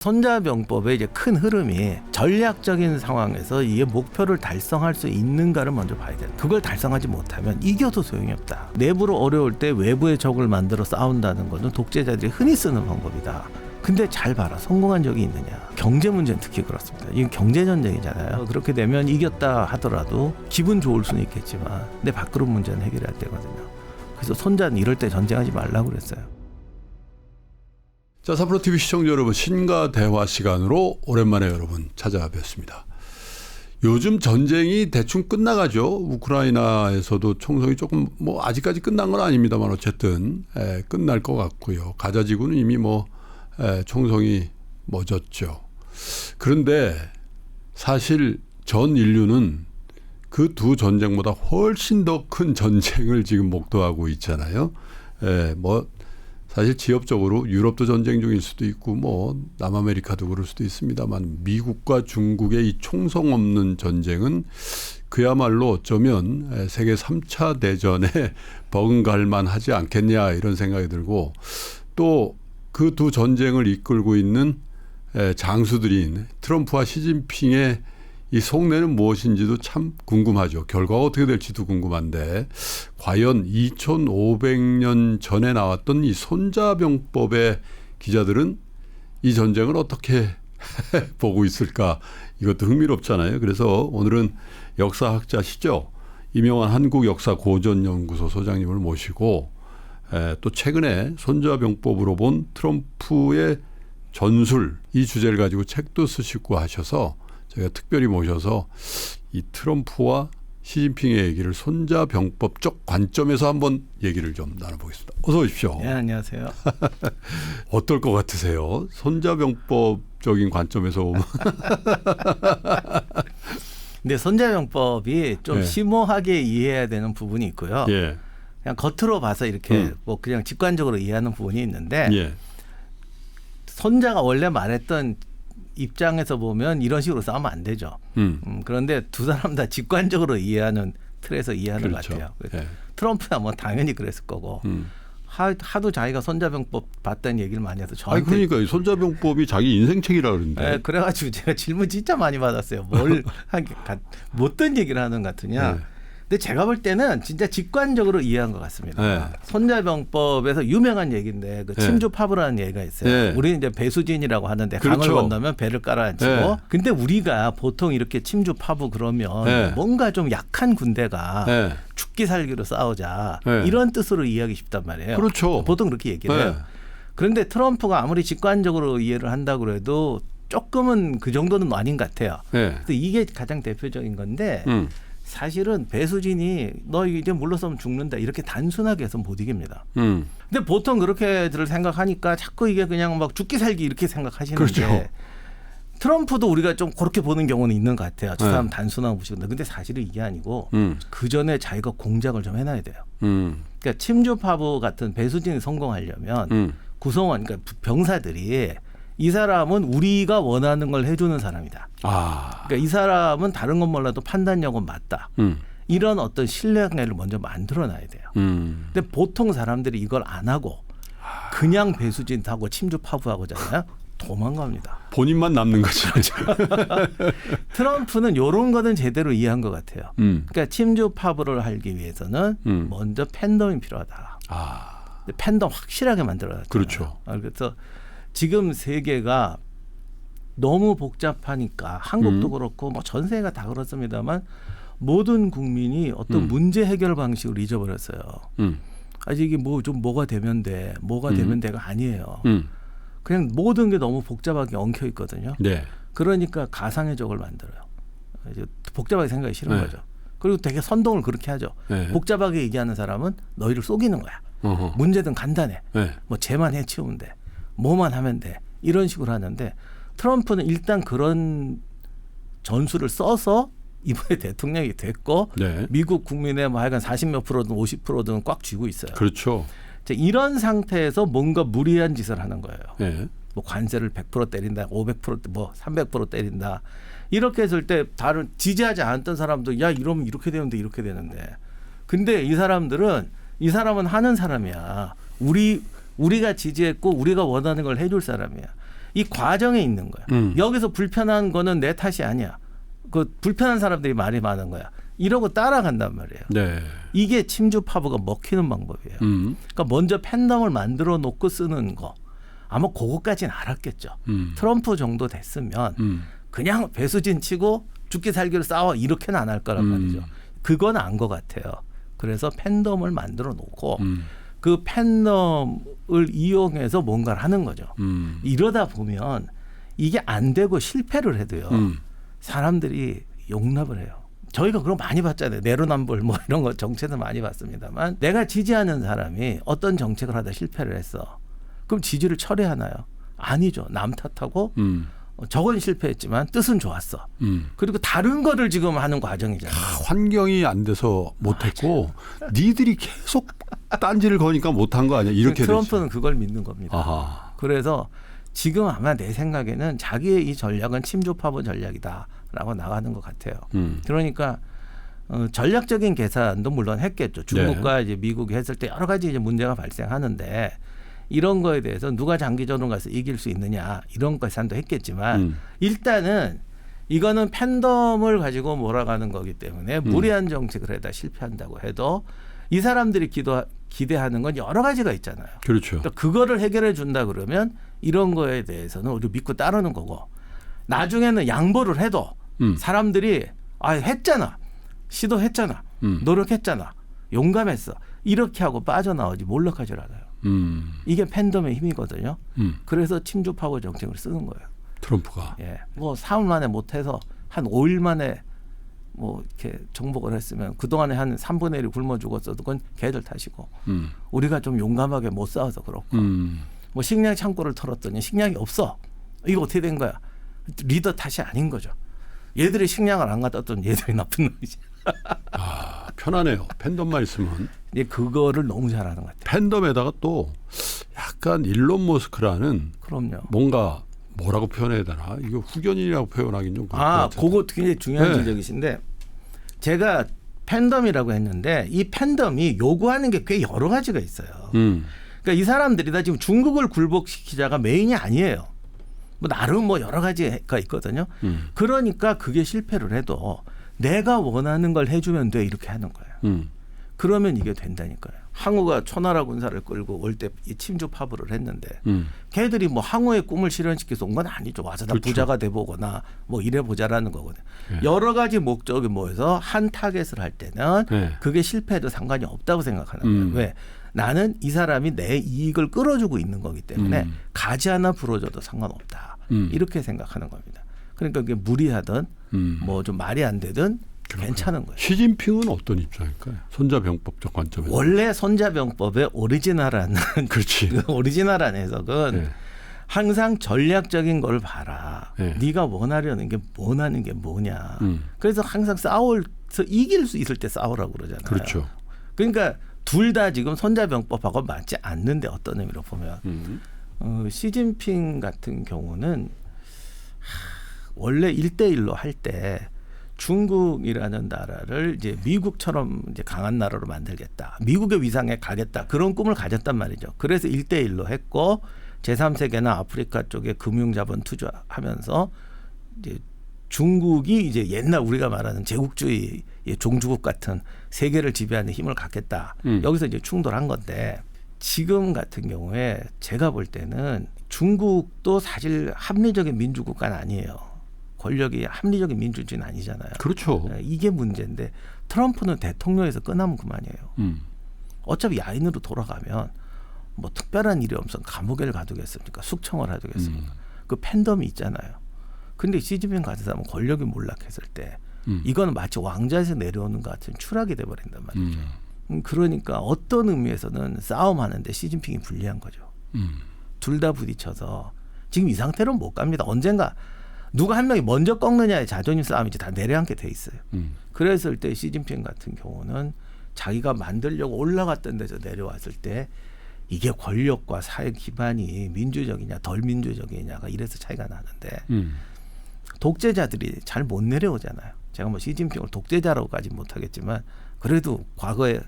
손자병법의 이제 큰 흐름이 전략적인 상황에서 이게 목표를 달성할 수 있는가를 먼저 봐야 돼요. 그걸 달성하지 못하면 이겨도 소용이 없다. 내부로 어려울 때 외부의 적을 만들어 싸운다는 것은 독재자들이 흔히 쓰는 방법이다. 근데 잘 봐라. 성공한 적이 있느냐. 경제 문제는 특히 그렇습니다. 이건 경제전쟁이잖아요. 그렇게 되면 이겼다 하더라도 기분 좋을 수는 있겠지만 내 밥그릇 문제는 해결해야 되거든요. 그래서 손자는 이럴 때 전쟁하지 말라고 그랬어요. 자, 3프로TV 시청자 여러분, 신과 대화 시간으로 오랜만에 여러분 찾아뵙습니다. 요즘 전쟁이 대충 끝나가죠. 우크라이나에서도 총성이 조금 아직까지 끝난 건 아닙니다만 어쨌든 끝날 것 같고요. 가자 지구는 이미 총성이 멎었죠. 그런데 사실 전 인류는 그 두 전쟁보다 훨씬 더 큰 전쟁을 지금 목도하고 있잖아요. 사실 지역적으로 유럽도 전쟁 중일 수도 있고 남아메리카도 그럴 수도 있습니다만 미국과 중국의 이 총성 없는 전쟁은 그야말로 어쩌면 세계 3차 대전에 버금갈 만하지 않겠냐 이런 생각이 들고, 또 그 두 전쟁을 이끌고 있는 장수들인 트럼프와 시진핑의 이 속내는 무엇인지도 참 궁금하죠. 결과가 어떻게 될지도 궁금한데, 과연 2500년 전에 나왔던 이 손자병법의 기자들은 이 전쟁을 어떻게 보고 있을까? 이것도 흥미롭잖아요. 그래서 오늘은 역사학자시죠. 이명환 한국역사고전연구소 소장님을 모시고 또 최근에 손자병법으로 본 트럼프의 전술, 이 주제를 가지고 책도 쓰시고 하셔서 제가 특별히 모셔서 이 트럼프와 시진핑의 얘기를 손자병법적 관점에서 한번 얘기를 좀 나눠보겠습니다. 어서 오십시오. 네, 안녕하세요. 어떨 것 같으세요? 손자병법적인 관점에서 오면. 근데 손자병법이 좀 네. 심오하게 이해해야 되는 부분이 있고요. 예. 그냥 겉으로 봐서 이렇게 그냥 직관적으로 이해하는 부분이 있는데, 예. 손자가 원래 말했던 입장에서 보면 이런 식으로 싸우면 안 되죠. 그런데 두 사람 다 직관적으로 이해하는 틀에서 이해하는 그렇죠. 것 같아요. 예. 트럼프야 당연히 그랬을 거고, 하도 자기가 손자병법 봤다는 얘기를 많이 해서 저한테. 그러니까 손자병법이 자기 인생책이라 그러는데. 네, 그래가지고 제가 질문 진짜 많이 받았어요. 뭘 못된 얘기를 하는 것 같으냐. 네. 근데 제가 볼 때는 진짜 직관적으로 이해한 것 같습니다. 네. 손자병법에서 유명한 얘기인데 침주파부라는 얘기가 있어요. 네. 우리는 이제 배수진이라고 하는데 그렇죠. 강을 건너면 배를 깔아앉히고. 네. 근데 우리가 보통 이렇게 침주파부 그러면 네. 뭔가 좀 약한 군대가 네. 죽기 살기로 싸우자, 네. 이런 뜻으로 이해하기 쉽단 말이에요. 그렇죠. 보통 그렇게 얘기를 해요. 네. 그런데 트럼프가 아무리 직관적으로 이해를 한다고 해도 조금은 그 정도는 아닌 것 같아요. 네. 근데 이게 가장 대표적인 건데, 사실은 배수진이 너 이제 물러서면 죽는다 이렇게 단순하게 해서 못 이깁니다. 근데 보통 그렇게들 생각하니까 자꾸 이게 그냥 막 죽기 살기 이렇게 생각하시는데, 그렇죠. 트럼프도 우리가 좀 그렇게 보는 경우는 있는 것 같아요. 저 사람 네. 단순하고 보시는데, 근데 사실은 이게 아니고 그 전에 자기가 공작을 좀 해놔야 돼요. 그러니까 침주파부 같은 배수진이 성공하려면 구성원, 그러니까 병사들이 이 사람은 우리가 원하는 걸 해주는 사람이다. 그러니까 이 사람은 다른 건 몰라도 판단력은 맞다. 이런 어떤 신뢰관계를 먼저 만들어놔야 돼요. 근데 보통 사람들이 이걸 안 하고 그냥 배수진 타고 침주파부하고잖아요. 도망갑니다. 본인만 남는 거죠. 트럼프는 이런 거는 제대로 이해한 것 같아요. 그러니까 침주파부를 하기 위해서는 먼저 팬덤이 필요하다. 근데 팬덤 확실하게 만들어야 돼요. 그렇죠. 그래서 지금 세계가 너무 복잡하니까 한국도 그렇고 전 세계가 다 그렇습니다만 모든 국민이 어떤 문제 해결 방식을 잊어버렸어요. 아직 이게 뭐가 되면 돼, 뭐가 되면 돼가 아니에요. 그냥 모든 게 너무 복잡하게 엉켜 있거든요. 네. 그러니까 가상의 적을 만들어요. 이제 복잡하게 생각이 싫은 네. 거죠. 그리고 되게 선동을 그렇게 하죠. 네. 복잡하게 얘기하는 사람은 너희를 속이는 거야. 어허. 문제든 간단해. 네. 쟤만 해치우면 돼. 뭐만 하면 돼. 이런 식으로 하는데, 트럼프는 일단 그런 전술을 써서 이번에 대통령이 됐고, 네. 미국 국민의 하여간 40몇 프로든 50%든 꽉 쥐고 있어요. 그렇죠. 이런 상태에서 뭔가 무리한 짓을 하는 거예요. 네. 관세를 100% 때린다, 500% 300% 때린다. 이렇게 했을 때 다른 지지하지 않았던 사람도 야 이러면 이렇게 되는데 이렇게 되는데. 근데 이 사람은 하는 사람이야. 우리가 지지했고 우리가 원하는 걸 해줄 사람이야. 이 과정에 있는 거야. 여기서 불편한 거는 내 탓이 아니야. 그 불편한 사람들이 말이 많은 거야. 이러고 따라간단 말이에요. 네. 이게 침주 파브가 먹히는 방법이에요. 그러니까 먼저 팬덤을 만들어 놓고 쓰는 거. 아마 그거까지는 알았겠죠. 트럼프 정도 됐으면 그냥 배수진 치고 죽기 살기로 싸워 이렇게는 안 할 거란 말이죠. 그건 안 것 같아요. 그래서 팬덤을 만들어 놓고 그 팬덤을 이용해서 뭔가를 하는 거죠. 이러다 보면 이게 안 되고 실패를 해도요. 사람들이 용납을 해요. 저희가 그런 거 많이 봤잖아요. 내로남불 뭐 이런 거 정책도 많이 봤습니다만 내가 지지하는 사람이 어떤 정책을 하다 실패를 했어. 그럼 지지를 철회하나요? 아니죠. 남 탓하고 저건 실패했지만 뜻은 좋았어. 그리고 다른 거를 지금 하는 과정이잖아요. 환경이 안 돼서 못했고 니들이 계속 딴지를 거니까 못한 거 아니야? 이렇게 트럼프는 되지. 그걸 믿는 겁니다. 아하. 그래서 지금 아마 내 생각에는 자기의 이 전략은 침주 파브 전략이다라고 나가는 것 같아요. 그러니까 전략적인 계산도 물론 했겠죠. 중국과 이제 미국이 했을 때 여러 가지 이제 문제가 발생하는데 이런 거에 대해서 누가 장기전으로 가서 이길 수 있느냐 이런 계산도 했겠지만 일단은 이거는 팬덤을 가지고 몰아가는 거기 때문에 무리한 정책을 해다 실패한다고 해도 이 사람들이 기대하는 건 여러 가지가 있잖아요. 그렇죠. 그러니까 그거를 해결해 준다 그러면 이런 거에 대해서는 우리 믿고 따르는 거고 나중에는 양보를 해도 사람들이 했잖아. 시도했잖아. 노력했잖아. 용감했어. 이렇게 하고 빠져나오지 몰락하지 않아요. 이게 팬덤의 힘이거든요. 그래서 침주 파워 정책을 쓰는 거예요. 트럼프가. 예. 뭐 3일 만에 못해서 한 5일 만에 뭐 이렇게 정복을 했으면 그동안에 한 3분의 1이 굶어 죽었어도 그건 걔들 탓이고 우리가 좀 용감하게 못 싸워서 그렇고 뭐 식량 창고를 털었더니 식량이 없어. 이거 어떻게 된 거야? 리더 탓이 아닌 거죠. 얘들이 식량을 안 갖다 줬더니 얘들이 나쁜 놈이지. 편하네요. 팬덤만 있으면. 그거를 너무 잘하는 것 같아요. 팬덤에다가 또 약간 일론 머스크라는 그럼요. 뭔가 뭐라고 표현해야 되나? 이거 후견인이라고 표현하긴 좀 그거 굉장히 중요한 네. 지적이신데 제가 팬덤이라고 했는데 이 팬덤이 요구하는 게 꽤 여러 가지가 있어요. 그러니까 이 사람들이 다 지금 중국을 굴복시키자가 메인이 아니에요. 뭐 나름 뭐 여러 가지가 있거든요. 그러니까 그게 실패를 해도 내가 원하는 걸 해주면 돼 이렇게 하는 거예요. 그러면 이게 된다니까요. 항우가 초나라 군사를 끌고 올 때 침주 파브를 했는데 걔들이 뭐 항우의 꿈을 실현시켜서 온 건 아니죠. 와서 다 그렇죠. 부자가 돼보거나 뭐 이래 보자라는 거거든요. 여러 가지 목적이 모여서 한 타겟을 할 때는 그게 실패해도 상관이 없다고 생각하는 거예요. 왜? 나는 이 사람이 내 이익을 끌어주고 있는 거기 때문에 가지 하나 불어줘도 상관없다. 이렇게 생각하는 겁니다. 그러니까 그게 무리하든 뭐 좀 말이 안 되든 괜찮은 거예요. 시진핑은 어떤 입장일까요? 손자병법적 관점에서. 원래 손자병법의 오리지널한 그렇지. 그 오리지널한 해석은 항상 전략적인 걸 봐라. 네가 원하려는 게 원하는 게 뭐냐. 그래서 항상 싸워서 이길 수 있을 때 싸우라고 그러잖아요. 그렇죠. 그러니까 둘 다 지금 손자병법하고 맞지 않는데 어떤 의미로 보면 시진핑 같은 경우는 원래 1대1로 할 때 중국이라는 나라를 이제 미국처럼 이제 강한 나라로 만들겠다. 미국의 위상에 가겠다. 그런 꿈을 가졌단 말이죠. 그래서 1대1로 했고 제3세계나 아프리카 쪽에 금융자본 투자하면서 이제 중국이 이제 옛날 우리가 말하는 제국주의 종주국 같은 세계를 지배하는 힘을 갖겠다. 여기서 이제 충돌한 건데 지금 같은 경우에 제가 볼 때는 중국도 사실 합리적인 민주국가는 아니에요. 권력이 합리적인 민주주의는 아니잖아요. 그렇죠. 이게 문제인데 트럼프는 대통령에서 끝나면 그만이에요. 어차피 야인으로 돌아가면 뭐 특별한 일이 없으면 감옥에 가두겠습니까? 숙청을 하두겠습니까? 그 팬덤이 있잖아요. 근데 시진핑 같은 사람은 권력이 몰락했을 때 이거는 마치 왕좌에서 내려오는 것 같은 추락이 돼버린단 말이죠. 그러니까 어떤 의미에서는 싸움하는데 시진핑이 불리한 거죠. 둘 다 부딪혀서 지금 이 상태로는 못 갑니다. 언젠가 누가 한 명이 먼저 꺾느냐의 자존심 싸움이지 다 내려앉게 돼 있어요. 그랬을 때 시진핑 같은 경우는 자기가 만들려고 올라갔던 데서 내려왔을 때 이게 권력과 사회 기반이 민주적이냐 덜 민주적이냐가 이래서 차이가 나는데 독재자들이 잘 못 내려오잖아요. 제가 뭐 시진핑을 독재자라고까지 못하겠지만 그래도 과거에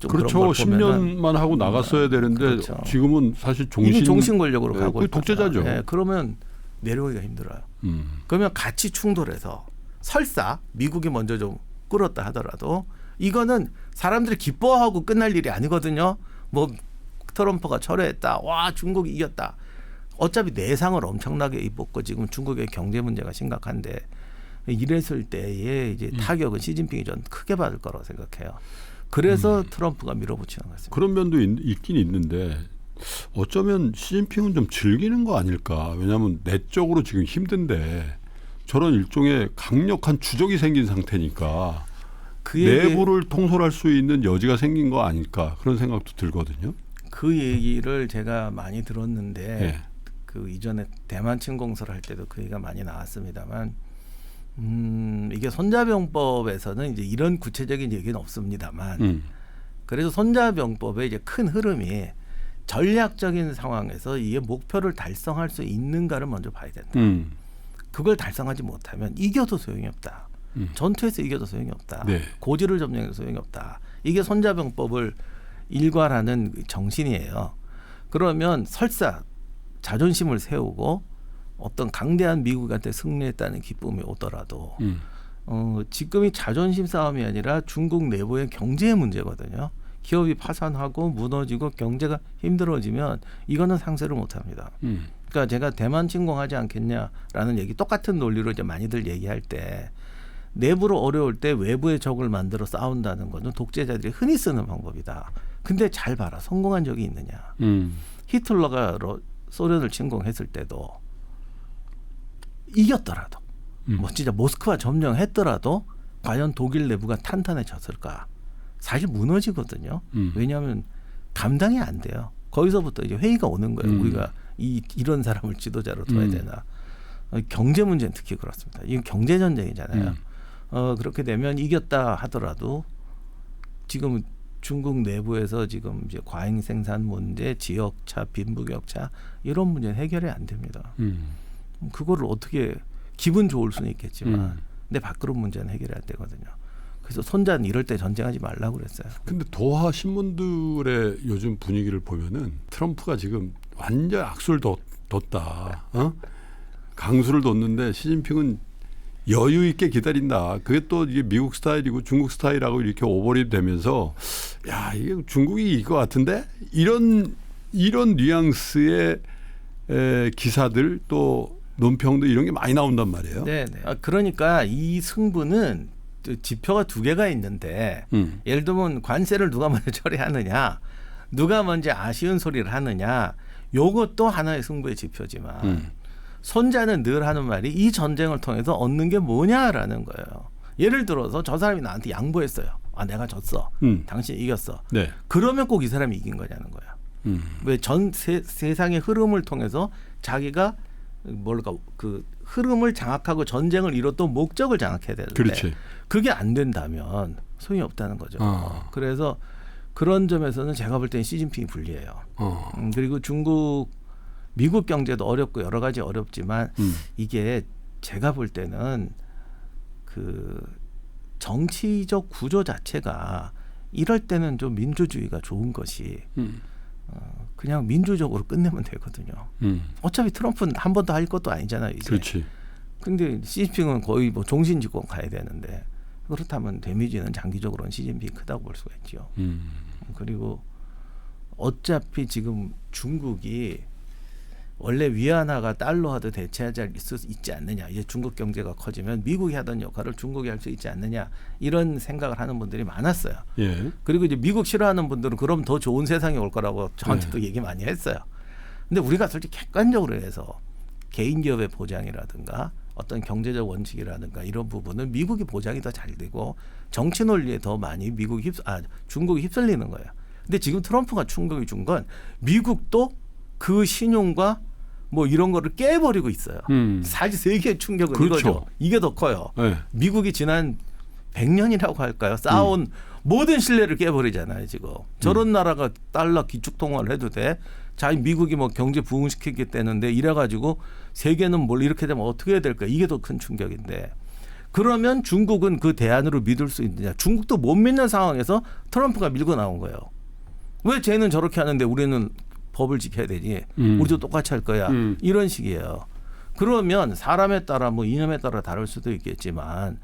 좀 그렇죠. 그런 걸 보면은 10년만 하고 나갔어야 되는데 그렇죠. 지금은 사실 이미 종신 권력으로 네, 가고 거의 독재자죠. 네, 그러면 내려오기가 힘들어요. 그러면 같이 충돌해서 설사 미국이 먼저 좀 끌었다 하더라도 이거는 사람들이 기뻐하고 끝날 일이 아니거든요. 뭐 트럼프가 철회했다. 와 중국이 이겼다. 어차피 내상을 엄청나게 입었고 지금 중국의 경제 문제가 심각한데 이랬을 때에 이제 타격은 시진핑이 좀 크게 받을 거라고 생각해요. 그래서 트럼프가 밀어붙이는 것 같습니다. 그런 면도 있긴 있는데 어쩌면 시진핑은 좀 즐기는 거 아닐까. 왜냐하면 내적으로 지금 힘든데 저런 일종의 강력한 주적이 생긴 상태니까 내부를 통솔할 수 있는 여지가 생긴 거 아닐까. 그런 생각도 들거든요. 그 얘기를 제가 많이 들었는데 네. 그 이전에 대만 침공설 할 때도 그 얘기가 많이 나왔습니다만 이게 손자병법에서는 이제 이런 구체적인 얘기는 없습니다만 그래서 손자병법의 이제 큰 흐름이 전략적인 상황에서 이게 목표를 달성할 수 있는가를 먼저 봐야 된다. 그걸 달성하지 못하면 이겨도 소용이 없다. 전투에서 이겨도 소용이 없다. 네. 고지를 점령해도 소용이 없다. 이게 손자병법을 일관하는 정신이에요. 그러면 설사 자존심을 세우고 어떤 강대한 미국한테 승리했다는 기쁨이 오더라도 지금이 자존심 싸움이 아니라 중국 내부의 경제의 문제거든요. 기업이 파산하고 무너지고 경제가 힘들어지면 이거는 상쇄를 못합니다. 그러니까 제가 대만 침공하지 않겠냐라는 얘기 똑같은 논리로 이제 많이들 얘기할 때 내부로 어려울 때 외부의 적을 만들어 싸운다는 것은 독재자들이 흔히 쓰는 방법이다. 근데 잘 봐라. 성공한 적이 있느냐. 히틀러가 소련을 침공했을 때도 이겼더라도 뭐 진짜 모스크바 점령했더라도 과연 독일 내부가 탄탄해졌을까? 사실 무너지거든요. 왜냐하면 감당이 안 돼요. 거기서부터 이제 회의가 오는 거예요. 우리가 이런 사람을 지도자로 둬야 되나. 경제 문제는 특히 그렇습니다. 이건 경제 전쟁이잖아요. 그렇게 되면 이겼다 하더라도 지금 중국 내부에서 지금 이제 과잉 생산 문제, 지역차, 빈부격차 이런 문제는 해결이 안 됩니다. 그거를 어떻게 기분 좋을 수는 있겠지만 근데 밖으로 문제는 해결이 안 되거든요. 그래서 손자는 이럴 때 전쟁하지 말라고 그랬어요. 근데 도하 신문들의 요즘 분위기를 보면은 트럼프가 지금 완전 악수를 뒀다. 강수를 뒀는데 시진핑은 여유 있게 기다린다. 그게 또 이게 미국 스타일이고 중국 스타일하고 이렇게 오버립 되면서 야 이게 중국이 이길 것 같은데 이런 뉘앙스의 기사들 또 논평도 이런 게 많이 나온단 말이에요. 네. 그러니까 이 승부는 지표가 두 개가 있는데 예를 들면 관세를 누가 먼저 처리하느냐, 누가 먼저 아쉬운 소리를 하느냐, 요것도 하나의 승부의 지표지만 손자는 늘 하는 말이 이 전쟁을 통해서 얻는 게 뭐냐라는 거예요. 예를 들어서 저 사람이 나한테 양보했어요. 아 내가 졌어. 당신 이겼어. 네. 그러면 꼭 이 사람이 이긴 거냐는 거예요. 왜 전 세상의 흐름을 통해서 자기가 그 흐름을 장악하고 전쟁을 이뤘던 목적을 장악해야 되는데 그렇지. 그게 안 된다면 소용이 없다는 거죠. 그래서 그런 점에서는 제가 볼 때는 시진핑이 불리해요. 그리고 미국 경제도 어렵고 여러 가지 어렵지만 이게 제가 볼 때는 그 정치적 구조 자체가 이럴 때는 좀 민주주의가 좋은 것이 그냥 민주적으로 끝내면 되거든요. 어차피 트럼프는 한 번도 할 것도 아니잖아요. 이제. 그렇지. 근데 시진핑은 거의 뭐 종신집권 가야 되는데 그렇다면 데미지는 장기적으로는 시진핑이 크다고 볼 수가 있죠. 그리고 어차피 지금 중국이 원래 위안화가 달러화도 대체하지 수 있지 않느냐. 이제 중국 경제가 커지면 미국이 하던 역할을 중국이 할 수 있지 않느냐. 이런 생각을 하는 분들이 많았어요. 예. 그리고 이제 미국 싫어하는 분들은 그럼 더 좋은 세상이 올 거라고 저한테도 얘기 많이 했어요. 근데 우리가 솔직히 객관적으로 해서 개인 기업의 보장이라든가 어떤 경제적 원칙이라든가 이런 부분은 미국이 보장이 더 잘 되고 정치 논리에 더 많이 중국이 휩쓸리는 거예요. 근데 지금 트럼프가 충격이 준 건 미국도 그 신용과 뭐 이런 거를 깨버리고 있어요. 사실 세계의 충격은 그렇죠. 이거죠. 이게 더 커요. 네. 미국이 지난 100년이라고 할까요? 쌓아온 모든 신뢰를 깨버리잖아요. 지금. 저런 나라가 달러 기축통화를 해도 돼. 미국이 뭐 경제 부흥시키겠다는데 이래가지고 세계는 뭘 이렇게 되면 어떻게 해야 될까? 이게 더 큰 충격인데 그러면 중국은 그 대안으로 믿을 수 있느냐. 중국도 못 믿는 상황에서 트럼프가 밀고 나온 거예요. 왜 쟤는 저렇게 하는데 우리는 법을 지켜야 되지. 우리도 똑같이 할 거야. 이런 식이에요. 그러면 사람에 따라 뭐 이념에 따라 다를 수도 있겠지만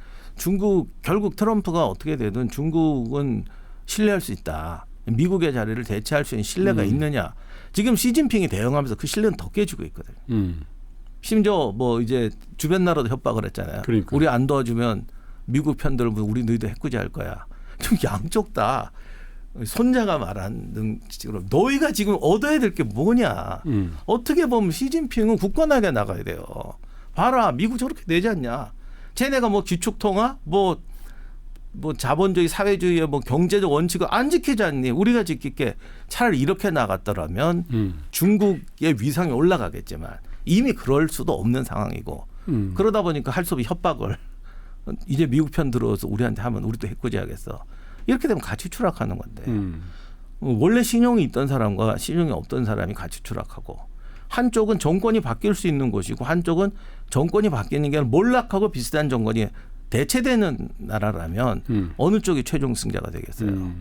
결국 트럼프가 어떻게 되든 중국은 신뢰할 수 있다. 미국의 자리를 대체할 수 있는 신뢰가 있느냐. 지금 시진핑이 대응하면서 그 신뢰는 더 깨지고 있거든요. 심지어 뭐 이제 주변 나라도 협박을 했잖아요. 그러니까. 우리 안 도와주면 미국 편 들면 우리 너희도 해코지할 거야. 좀 양쪽 다 손자가 말하는 식으로 너희가 지금 얻어야 될 게 뭐냐. 어떻게 보면 시진핑은 굳건하게 나가야 돼요. 봐라 미국 저렇게 내지 않냐. 쟤네가 뭐 기축통화 뭐 자본주의 사회주의의 뭐 경제적 원칙을 안 지키지 않니. 우리가 지킬게. 차라리 이렇게 나갔더라면 중국의 위상이 올라가겠지만 이미 그럴 수도 없는 상황이고 그러다 보니까 할 수 없이 협박을 이제 미국 편 들어서 우리한테 하면 우리도 해코지하겠어. 이렇게 되면 같이 추락하는 건데 원래 신용이 있던 사람과 신용이 없던 사람이 같이 추락하고 한쪽은 정권이 바뀔 수 있는 곳이고 한쪽은 정권이 바뀌는 게 아니라 몰락하고 비슷한 정권이 대체되는 나라라면 어느 쪽이 최종 승자가 되겠어요.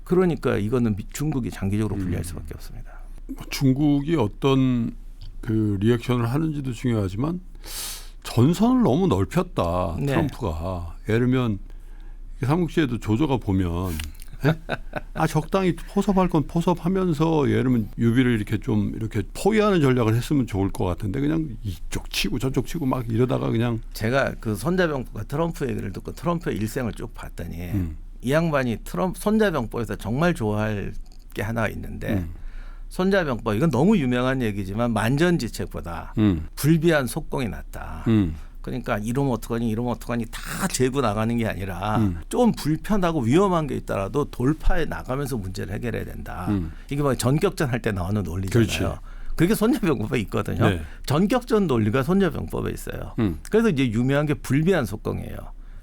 그러니까 이거는 중국이 장기적으로 불리할 수밖에 없습니다. 중국이 어떤 그 리액션을 하는지도 중요하지만 전선을 너무 넓혔다. 네. 트럼프가. 예를 들면 삼국지에도 조조가 보면 적당히 포섭할 건 포섭하면서 예를 들면 유비를 이렇게 좀 이렇게 포위하는 전략을 했으면 좋을 것 같은데 그냥 이쪽 치고 저쪽 치고 막 이러다가 그냥 제가 그 손자병법과 트럼프 얘기를 듣고 트럼프의 일생을 쭉 봤더니 이 양반이 손자병법에서 정말 좋아할 게 하나 있는데 손자병법 이건 너무 유명한 얘기지만 만전지책보다 불비한 속공이 낫다. 그러니까 이러면 어떡하니 다 재고 나가는 게 아니라 좀 불편하고 위험한 게 있더라도 돌파해 나가면서 문제를 해결해야 된다. 이게 막 전격전 할 때 나오는 논리잖아요. 그렇지. 그게 손자병법에 있거든요. 네. 전격전 논리가 손자병법에 있어요. 그래서 이제 유명한 게 불비한 속공이에요.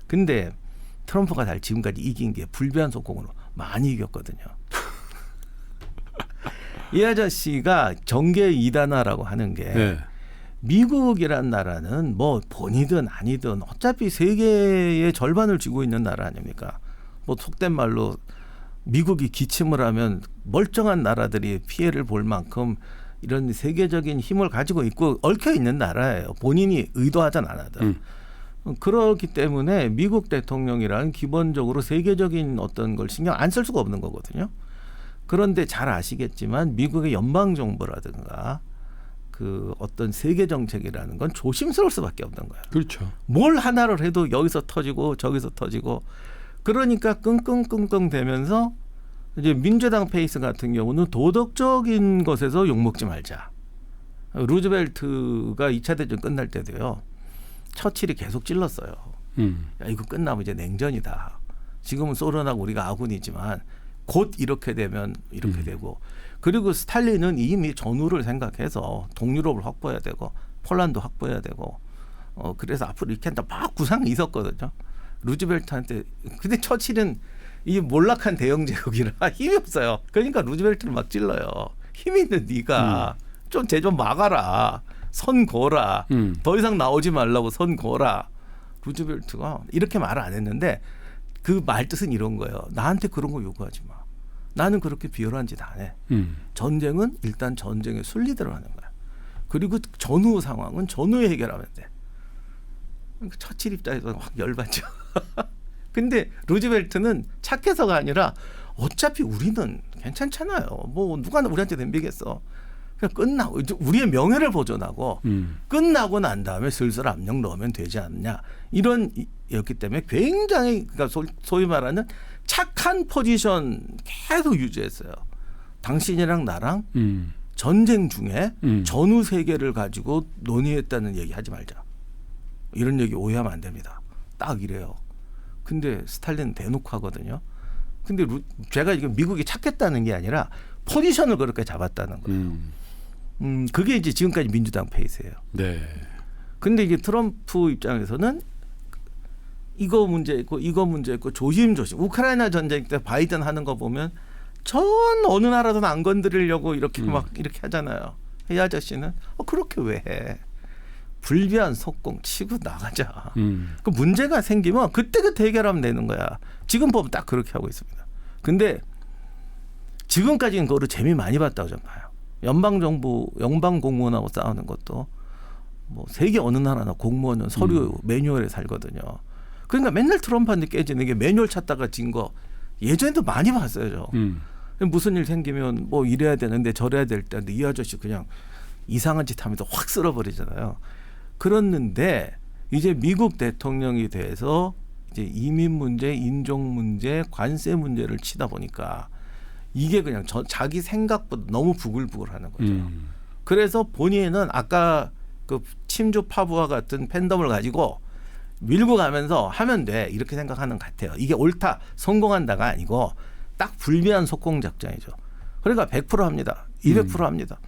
근데 트럼프가 지금까지 이긴 게 불비한 속공으로 많이 이겼거든요. 이 아저씨가 정계 이단화라고 하는 게 네. 미국이란 나라는 뭐 본이든 아니든 어차피 세계의 절반을 쥐고 있는 나라 아닙니까? 뭐 속된 말로 미국이 기침을 하면 멀쩡한 나라들이 피해를 볼 만큼 이런 세계적인 힘을 가지고 있고 얽혀 있는 나라예요. 본인이 의도하진 않아도. 그렇기 때문에 미국 대통령이란 기본적으로 세계적인 어떤 걸 신경 안 쓸 수가 없는 거거든요. 그런데 잘 아시겠지만 미국의 연방정부라든가 그 어떤 세계 정책이라는 건 조심스러울 수밖에 없는 거예요. 그렇죠. 뭘 하나를 해도 여기서 터지고 저기서 터지고 그러니까 끙끙끙끙 되면서 이제 민주당 페이스 같은 경우는 도덕적인 것에서 욕먹지 말자. 루즈벨트가 2차 대전 끝날 때도요. 처칠이 계속 찔렀어요. 야, 이거 끝나면 이제 냉전이다. 지금은 소련하고 우리가 아군이지만 곧 이렇게 되면 이렇게 되고 그리고 스탈린은 이미 전후를 생각해서 동유럽을 확보해야 되고 폴란드 확보해야 되고 그래서 앞으로 이렇게 한다 막 구상이 있었거든요. 루즈벨트한테 근데 처칠은 이 몰락한 대영 제국이라 힘이 없어요. 그러니까 루즈벨트를 막 찔러요. 힘 있는 네가 좀 쟤 좀 막아라. 선 거라. 더 이상 나오지 말라고 선 거라. 루즈벨트가 이렇게 말을 안 했는데 그 말 뜻은 이런 거예요. 나한테 그런 거 요구하지 마. 나는 그렇게 비열한 짓 안 해. 전쟁은 일단 전쟁의 순리대로 하는 거야. 그리고 전후 상황은 전후에 해결하면 돼. 처칠 입장에서 확 열받죠. 근데 루즈벨트는 착해서가 아니라 어차피 우리는 괜찮잖아요. 뭐 누가 우리한테 덤비겠어. 그냥 끝나고 우리의 명예를 보존하고 끝나고 난 다음에 슬슬 압력 넣으면 되지 않냐. 이런 였기 때문에 굉장히 그러니까 소위 말하는 착한 포지션 계속 유지했어요. 당신이랑 나랑 전쟁 중에 전후 세계를 가지고 논의했다는 얘기 하지 말자. 이런 얘기 오해하면 안 됩니다. 딱 이래요. 근데 스탈린은 대놓고 하거든요. 근데 제가 지금 미국이 착했다는 게 아니라 포지션을 그렇게 잡았다는 거예요. 그게 이제 지금까지 민주당 페이스예요. 네. 근데 이게 트럼프 입장에서는 이거 문제 있고 조심조심. 우크라이나 전쟁 때 바이든 하는 거 보면 전 어느 나라도 안 건드리려고 이렇게 막 이렇게 하잖아요. 이 아저씨는 그렇게 왜 해? 불비한 속공 치고 나가자. 그 문제가 생기면 그때 해결하면 되는 거야. 지금 보면 딱 그렇게 하고 있습니다. 근데 지금까지는 그거를 재미 많이 봤다고 저는 봐요. 연방정부, 연방공무원하고 싸우는 것도 뭐 세계 어느 나라나 공무원은 서류 매뉴얼에 살거든요. 그러니까 맨날 트럼프한테 깨지는 게 매뉴얼 찾다가 진 거 예전에도 많이 봤어요. 저. 무슨 일 생기면 뭐 이래야 되는데 저래야 될 때인데 이 아저씨 그냥 이상한 짓 하면서 확 쓸어버리잖아요. 그랬는데 이제 미국 대통령이 돼서 이제 이민 문제, 인종 문제, 관세 문제를 치다 보니까 이게 그냥 자기 생각보다 너무 부글부글하는 거죠. 그래서 본인은 아까 그 침주 파부와 같은 팬덤을 가지고 밀고 가면서 하면 돼 이렇게 생각하는 것 같아요. 이게 옳다 성공한다가 아니고 딱 불비한 속공 작전이죠. 그러니까 100% 합니다. 200% 합니다.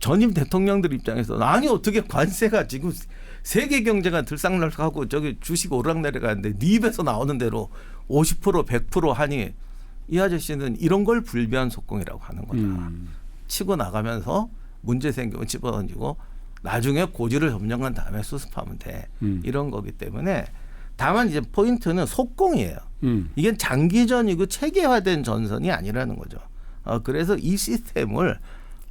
전임 대통령들 입장에서 아니 어떻게 관세가 지금 세계 경제가 들락날락하고 저기 주식 오르락내리가는데 네 입에서 나오는 대로 50% 100% 하니 이 아저씨는 이런 걸 불비한 속공이라고 하는 거다. 치고 나가면서 문제 생기면 집어던지고 나중에 고지를 점령한 다음에 수습하면 돼. 이런 거기 때문에 다만 이제 포인트는 속공이에요. 이게 장기전이고 체계화된 전선이 아니라는 거죠. 그래서 이 시스템을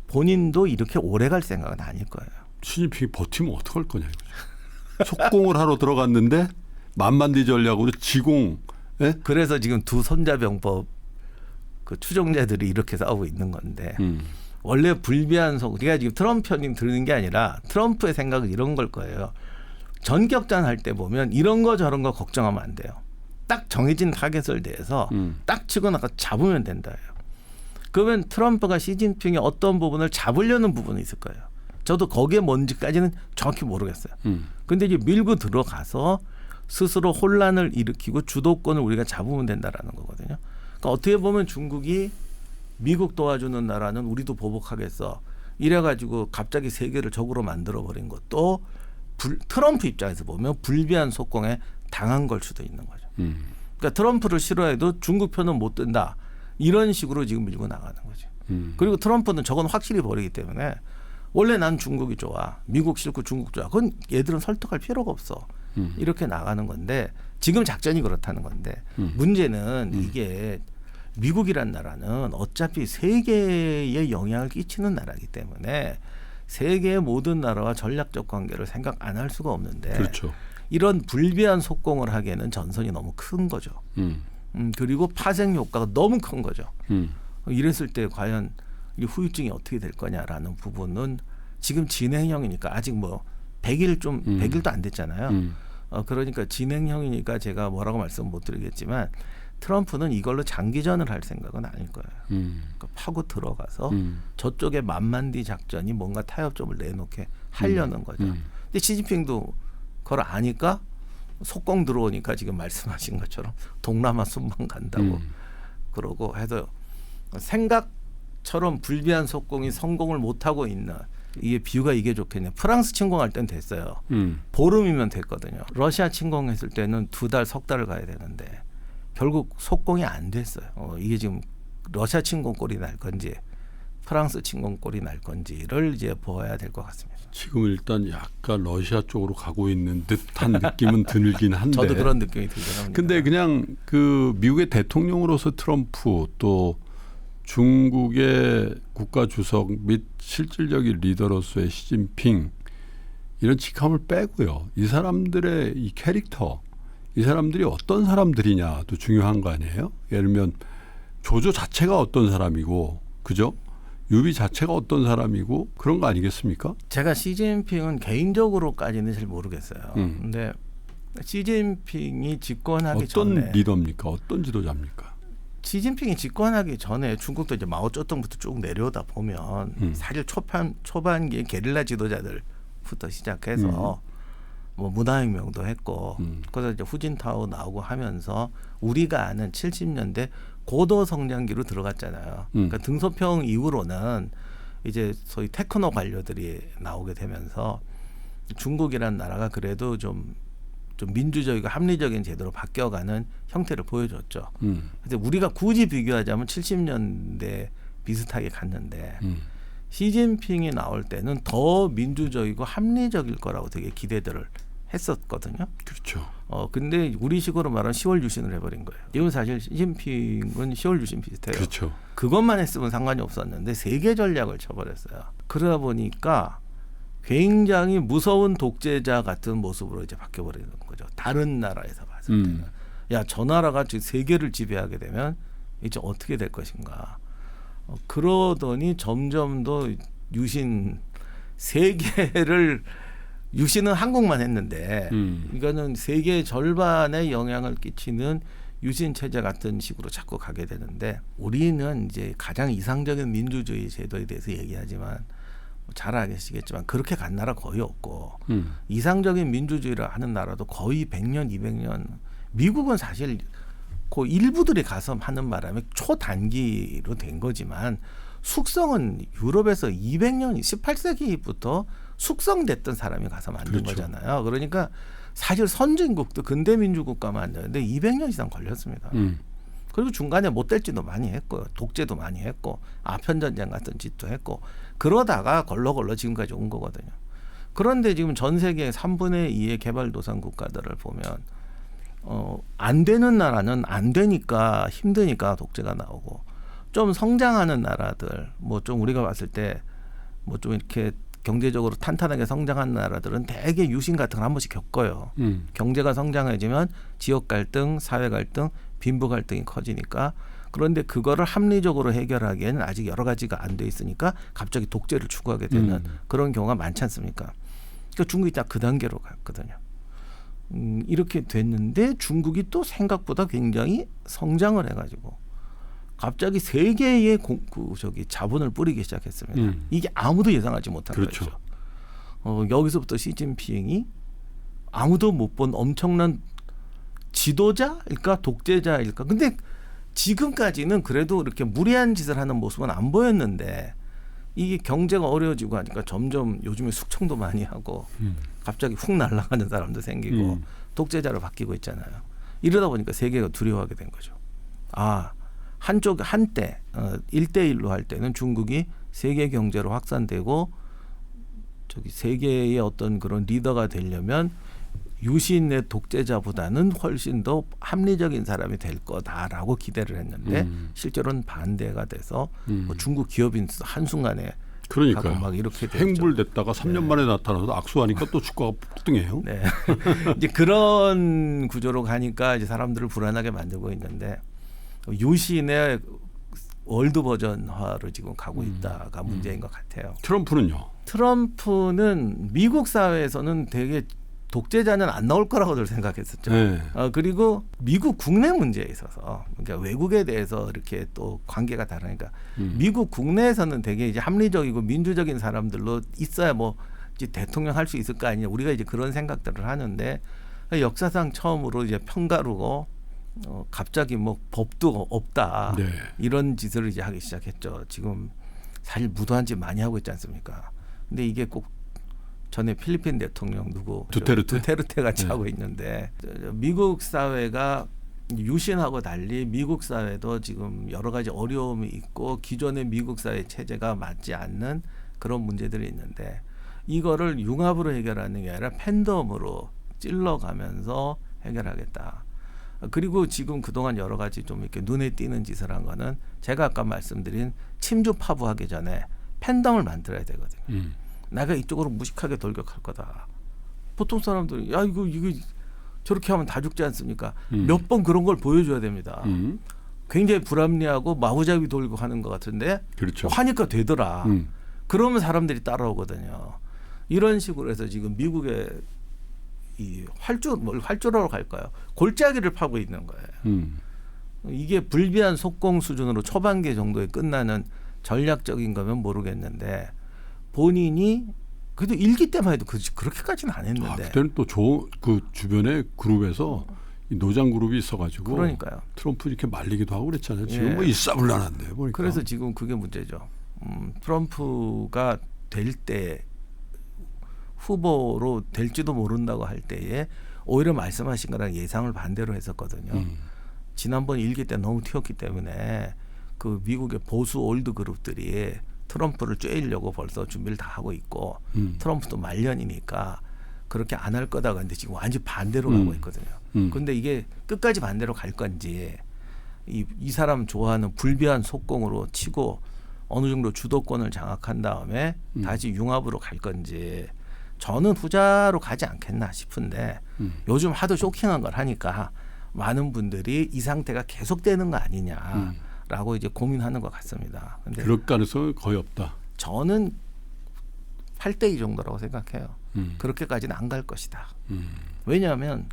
본인도 이렇게 오래 갈 생각은 아닐 거예요. 시진핑이 버티면 어떡할 거냐 이거죠. 속공을 하러 들어갔는데 만만디 전략으로 지공. 예? 그래서 지금 두 손자병법 그 추종자들이 이렇게 싸우고 있는 건데 원래 불비한 속공. 그러니까 지금 트럼프 편이 들는 게 아니라 트럼프의 생각은 이런 걸 거예요. 전격전 할 때 보면 이런 거 저런 거 걱정하면 안 돼요. 딱 정해진 타겟을 대해서 딱 치고 나가 잡으면 된다예요. 그러면 트럼프가 시진핑의 어떤 부분을 잡으려는 부분이 있을 거예요. 저도 거기에 뭔지까지는 정확히 모르겠어요. 근데 이제 밀고 들어가서 스스로 혼란을 일으키고 주도권을 우리가 잡으면 된다라는 거거든요. 그러니까 어떻게 보면 중국이 미국 도와주는 나라는 우리도 보복하겠어. 이래가지고 갑자기 세계를 적으로 만들어버린 것도 트럼프 입장에서 보면 불비한 속공에 당한 걸 수도 있는 거죠. 그러니까 트럼프를 싫어해도 중국 편은 못 든다. 이런 식으로 지금 밀고 나가는 거죠. 그리고 트럼프는 저건 확실히 버리기 때문에 원래 난 중국이 좋아. 미국 싫고 중국 좋아. 그건 얘들은 설득할 필요가 없어. 이렇게 나가는 건데 지금 작전이 그렇다는 건데 문제는 이게 미국이란 나라는 어차피 세계에 영향을 끼치는 나라이기 때문에 세계의 모든 나라와 전략적 관계를 생각 안 할 수가 없는데 그렇죠. 이런 불비한 속공을 하기에는 전선이 너무 큰 거죠. 그리고 파생 효과가 너무 큰 거죠. 이랬을 때 과연 이 후유증이 어떻게 될 거냐라는 부분은 지금 진행형이니까 아직 뭐 100일도 안 됐잖아요. 그러니까 진행형이니까 제가 뭐라고 말씀 못 드리겠지만 트럼프는 이걸로 장기전을 할 생각은 아닐 거예요. 그러니까 파고 들어가서 저쪽에 만만디 작전이 뭔가 타협점을 내놓게 하려는 거죠. 근데 시진핑도 그걸 아니까 속공 들어오니까 지금 말씀하신 것처럼 동남아 순방 간다고 그러고 해서 생각처럼 불비한 속공이 성공을 못하고 있는 이게 비유가 이게 좋겠네요. 프랑스 침공할 땐 됐어요. 보름이면 됐거든요. 러시아 침공했을 때는 2달, 석 달을 가야 되는데 결국 속공이 안 됐어요. 이게 지금 러시아 침공꼴이 날 건지 프랑스 침공꼴이 날 건지를 이제 보아야 될 것 같습니다. 지금 일단 약간 러시아 쪽으로 가고 있는 듯한 느낌은 들긴 한데. 저도 그런 느낌이 들긴 합니다. 근데 그냥 그 미국의 대통령으로서 트럼프 또 중국의 국가 주석 및 실질적인 리더로서의 시진핑 이런 직함을 빼고요. 이 사람들의 이 캐릭터, 이 사람들이 어떤 사람들이냐도 중요한 거 아니에요? 예를 들면 조조 자체가 어떤 사람이고, 그죠? 유비 자체가 어떤 사람이고 그런 거 아니겠습니까? 제가 시진핑은 개인적으로까지는 잘 모르겠어요. 근데 시진핑이 집권하기 어떤 전에 리더입니까? 어떤 지도자입니까? 시진핑이 집권하기 전에 중국도 이제 마오쩌둥부터 쭉 내려오다 보면 사실 초반기에 게릴라 지도자들부터 시작해서 뭐 문화혁명도 했고 그래서 이제 후진타오 나오고 하면서 우리가 아는 70년대 고도 성장기로 들어갔잖아요. 그러니까 등소평 이후로는 이제 소위 테크노 관료들이 나오게 되면서 중국이라는 나라가 그래도 좀 민주적이고 합리적인 제도로 바뀌어가는 형태를 보여줬죠. 그래서 우리가 굳이 비교하자면 70년대 비슷하게 갔는데 시진핑이 나올 때는 더 민주적이고 합리적일 거라고 되게 기대들을 했었거든요. 그렇죠. 근데 우리식으로 말하면 10월 유신을 해버린 거예요. 이건 사실 시진핑은 10월 유신 비슷해요. 그렇죠. 그것만 했으면 상관이 없었는데 세계 전략을 쳐버렸어요. 그러다 보니까 굉장히 무서운 독재자 같은 모습으로 이제 바뀌어버리는 거죠. 다른 나라에서 봤을 때는. 야, 저 나라가 지금 세계를 지배하게 되면 이제 어떻게 될 것인가. 그러더니 점점 더 유신 세계를 유신은 한국만 했는데 이거는 세계 절반에 영향을 끼치는 유신 체제 같은 식으로 자꾸 가게 되는데 우리는 이제 가장 이상적인 민주주의 제도에 대해서 얘기하지만 잘 아시겠지만 그렇게 간 나라 거의 없고 이상적인 민주주의를 하는 나라도 거의 100년, 200년 미국은 사실 그 일부들이 가서 하는 바람에 초단기로 된 거지만 숙성은 유럽에서 200년, 18세기부터 숙성됐던 사람이 가서 만든 그렇죠. 거잖아요. 그러니까 사실 선진국도 근대 민주국가 만드는데 200년 이상 걸렸습니다. 그리고 중간에 못될지도 많이 했고 독재도 많이 했고 아편전쟁 같은 짓도 했고 그러다가 걸러 지금까지 온 거거든요. 그런데 지금 전 세계 3분의 2의 개발도상 국가들을 보면 안 되는 나라는 안 되니까 힘드니까 독재가 나오고 좀 성장하는 나라들 뭐 좀 우리가 봤을 때 뭐 좀 이렇게 경제적으로 탄탄하게 성장한 나라들은 대개 유신 같은 걸 한 번씩 겪어요. 경제가 성장해지면 지역 갈등, 사회 갈등, 빈부 갈등이 커지니까 그런데 그거를 합리적으로 해결하기에는 아직 여러 가지가 안 돼 있으니까 갑자기 독재를 추구하게 되는 그런 경우가 많지 않습니까? 그러니까 중국이 딱 그 단계로 갔거든요. 이렇게 됐는데 중국이 또 생각보다 굉장히 성장을 해가지고 갑자기 세계의 자본을 뿌리기 시작했습니다. 이게 아무도 예상하지 못한 그렇죠. 거죠. 여기서부터 시진핑이 아무도 못 본 엄청난 지도자일까 독재자일까. 근데 지금까지는 그래도 이렇게 무리한 짓을 하는 모습은 안 보였는데 이게 경제가 어려워지고 하니까 점점 요즘에 숙청도 많이 하고 갑자기 훅 날아가는 사람도 생기고 독재자로 바뀌고 있잖아요. 이러다 보니까 세계가 두려워하게 된 거죠. 한때 1대1로 할 때는 중국이 세계 경제로 확산되고 세계의 어떤 그런 리더가 되려면 유신의 독재자보다는 훨씬 더 합리적인 사람이 될 거다라고 기대를 했는데 실제로는 반대가 돼서 뭐 중국 기업인 한순간에 그러니까요. 막 이렇게 됐죠. 행불됐다가 3년 만에 나타나서 악수하니까 또 축구가 폭등해요. 네. 이제 그런 구조로 가니까 이제 사람들을 불안하게 만들고 있는데 유신의 월드 버전화로 지금 가고 있다가 문제인 것 같아요. 트럼프는요? 트럼프는 미국 사회에서는 되게 독재자는 안 나올 거라고들 생각했었죠. 네. 그리고 미국 국내 문제에 있어서 그러니까 외국에 대해서 이렇게 또 관계가 다르니까 미국 국내에서는 되게 이제 합리적이고 민주적인 사람들로 있어야 뭐 이제 대통령 할 수 있을 거 아니냐. 우리가 이제 그런 생각들을 하는데 역사상 처음으로 이제 편가르고 갑자기 뭐 법도 없다. 네. 이런 짓을 이제 하기 시작했죠. 지금 사실 무도한 짓 많이 하고 있지 않습니까? 근데 이게 꼭 전에 필리핀 대통령 두테르테 같이 하고 있는데 미국 사회가 유신하고 달리 미국 사회도 지금 여러 가지 어려움이 있고 기존의 미국 사회 체제가 맞지 않는 그런 문제들이 있는데 이거를 융합으로 해결하는 게 아니라 팬덤으로 찔러가면서 해결하겠다. 그리고 지금 그동안 여러 가지 좀 이렇게 눈에 띄는 짓을 한 거는 제가 아까 말씀드린 침주 파부하기 전에 팬덤을 만들어야 되거든요. 내가 이쪽으로 무식하게 돌격할 거다. 보통 사람들이 야 이거 저렇게 하면 다 죽지 않습니까? 몇 번 그런 걸 보여줘야 됩니다. 굉장히 불합리하고 마구잡이 돌고 하는 것 같은데 그렇죠. 하니까 되더라. 그러면 사람들이 따라오거든요. 이런 식으로 해서 지금 미국의 이 활주로로 갈까요? 골짜기를 파고 있는 거예요. 이게 불비한 속공 수준으로 초반기 정도에 끝나는 전략적인 거면 모르겠는데 본인이 그래도 일기 때만 해도 그렇게까지는 안 했는데. 그때는 또 그 주변에 그룹에서 이 노장 그룹이 있어가지고 그러니까요. 트럼프 이렇게 말리기도 하고 그랬잖아요. 지금 예. 뭐 일사불란한데 보니까. 그래서 지금 그게 문제죠. 트럼프가 될 때 후보로 될지도 모른다고 할 때에 오히려 말씀하신 거랑 예상을 반대로 했었거든요. 지난번 일기 때 너무 튀었기 때문에 그 미국의 보수 올드 그룹들이 트럼프를 쬐이려고 벌써 준비를 다 하고 있고 트럼프도 말년이니까 그렇게 안 할 거다 그런데 지금 완전 반대로 가고 있거든요. 그런데 이게 끝까지 반대로 갈 건지 이 사람 좋아하는 불비한 속공으로 치고 어느 정도 주도권을 장악한 다음에 다시 융합으로 갈 건지 저는 후자로 가지 않겠나 싶은데 요즘 하도 쇼킹한 걸 하니까 많은 분들이 이 상태가 계속되는 거 아니냐라고 이제 고민하는 것 같습니다. 근데 그럴 가능성은 거의 없다. 저는 8대2 정도라고 생각해요. 그렇게까지는 안 갈 것이다. 왜냐하면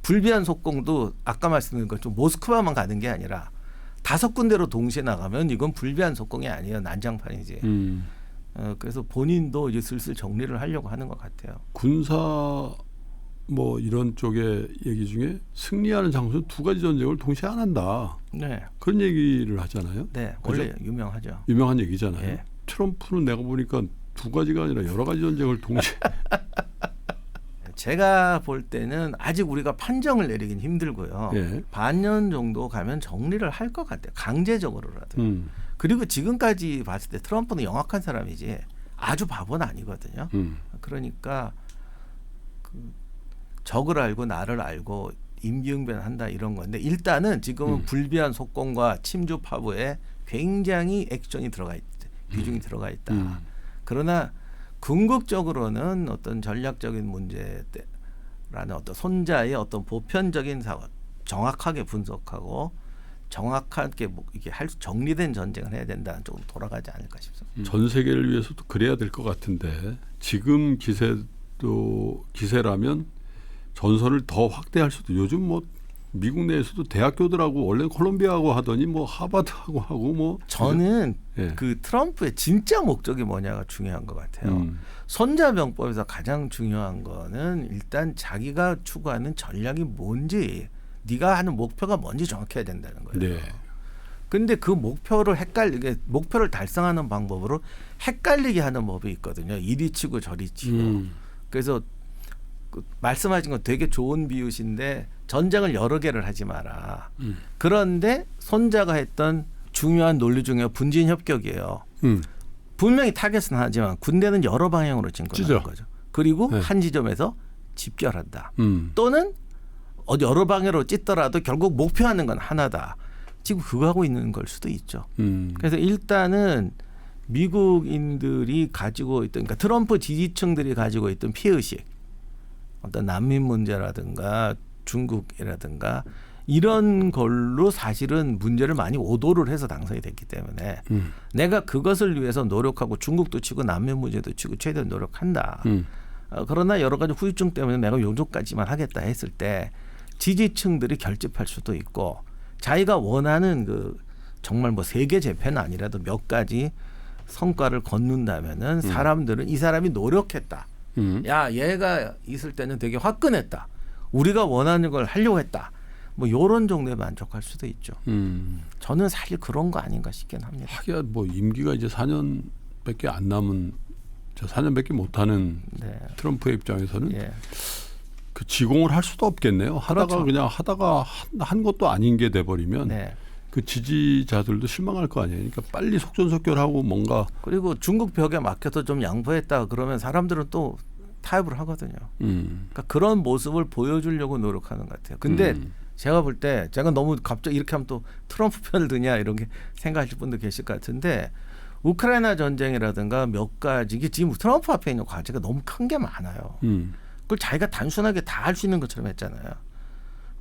불비한 속공도 아까 말씀드린 것처럼 모스크바만 가는 게 아니라 5군데로 동시에 나가면 이건 불비한 속공이 아니에요. 난장판이지. 그래서 본인도 이제 슬슬 정리를 하려고 하는 것 같아요. 군사 뭐 이런 쪽의 얘기 중에 승리하는 장소는 2가지 전쟁을 동시에 안 한다. 네. 그런 얘기를 하잖아요. 네. 그죠? 원래 유명하죠. 유명한 얘기잖아요. 예. 트럼프는 내가 보니까 2가지가 아니라 여러 가지 전쟁을 동시에. 제가 볼 때는 아직 우리가 판정을 내리긴 힘들고요. 예. 반년 정도 가면 정리를 할 것 같아요. 강제적으로라도. 그리고 지금까지 봤을 때 트럼프는 영악한 사람이지 아주 바보는 아니거든요. 그러니까 적을 알고 나를 알고 임기응변한다 이런 건데 일단은 지금은 불비한 속공과 침주 파부에 굉장히 액션이 들어가 비중이 들어가 있다. 그러나 궁극적으로는 어떤 전략적인 문제라는 어떤 손자의 어떤 보편적인 사고 정확하게 분석하고 정확하게 이게 정리된 전쟁을 해야 된다는 쪽으로 돌아가지 않을까 싶습니다. 전 세계를 위해서도 그래야 될 것 같은데 지금 기세라면 전선을 더 확대할 수도 요즘 뭐 미국 내에서도 대학교들하고 원래 콜롬비아하고 하더니 뭐 하버드하고 하고 뭐 저는 예. 그 트럼프의 진짜 목적이 뭐냐가 중요한 것 같아요. 손자병법에서 가장 중요한 거는 일단 자기가 추구하는 전략이 뭔지 네가 하는 목표가 뭔지 정확해야 된다는 거예요. 네. 근데 그 목표를 목표를 달성하는 방법으로 헷갈리게 하는 법이 있거든요. 이리 치고 저리 치고. 그래서 말씀하신 건 되게 좋은 비유신데 전쟁을 여러 개를 하지 마라. 그런데 손자가 했던 중요한 논리 중에 분진 협격이에요. 분명히 타겟은 하지만 군대는 여러 방향으로 진군하는 거죠. 그리고 네. 한 지점에서 집결한다. 또는 어디 여러 방향으로 찢더라도 결국 목표하는 건 하나다. 지금 그거 하고 있는 걸 수도 있죠. 그래서 일단은 미국인들이 가지고 있던 그러니까 트럼프 지지층들이 가지고 있던 피해의식 어떤 난민 문제라든가 중국이라든가 이런 걸로 사실은 문제를 많이 오도를 해서 당선이 됐기 때문에 내가 그것을 위해서 노력하고 중국도 치고 난민 문제도 치고 최대한 노력한다. 그러나 여러 가지 후유증 때문에 내가 요 정도까지만 하겠다 했을 때 지지층들이 결집할 수도 있고 자기가 원하는 그 정말 뭐 세계 재패는 아니라도 몇 가지 성과를 거둔다면은 사람들은 이 사람이 노력했다. 야, 얘가 있을 때는 되게 화끈했다. 우리가 원하는 걸 하려고 했다. 뭐 이런 정도에 만족할 수도 있죠. 저는 사실 그런 거 아닌가 싶긴 합니다. 하기야 뭐 임기가 이제 4년밖에 안 남은 4년밖에 못하는 네. 트럼프의 입장에서는 예. 그 지공을 할 수도 없겠네요. 하다가 그렇죠. 그냥 하다가 한 것도 아닌 게 돼버리면 네. 그 지지자들도 실망할 거 아니에요. 그러니까 빨리 속전속결하고 뭔가 그리고 중국 벽에 막혀서 좀 양보했다 그러면 사람들은 또 타협을 하거든요. 그러니까 그런 모습을 보여주려고 노력하는 것 같아요. 근데 제가 볼 때 제가 너무 갑자기 이렇게 하면 또 트럼프 편을 드냐 이렇게 생각하실 분도 계실 것 같은데 우크라이나 전쟁이라든가 몇 가지 이게 지금 트럼프 앞에 있는 과제가 너무 큰 게 많아요. 그걸 자기가 단순하게 다 할 수 있는 것처럼 했잖아요.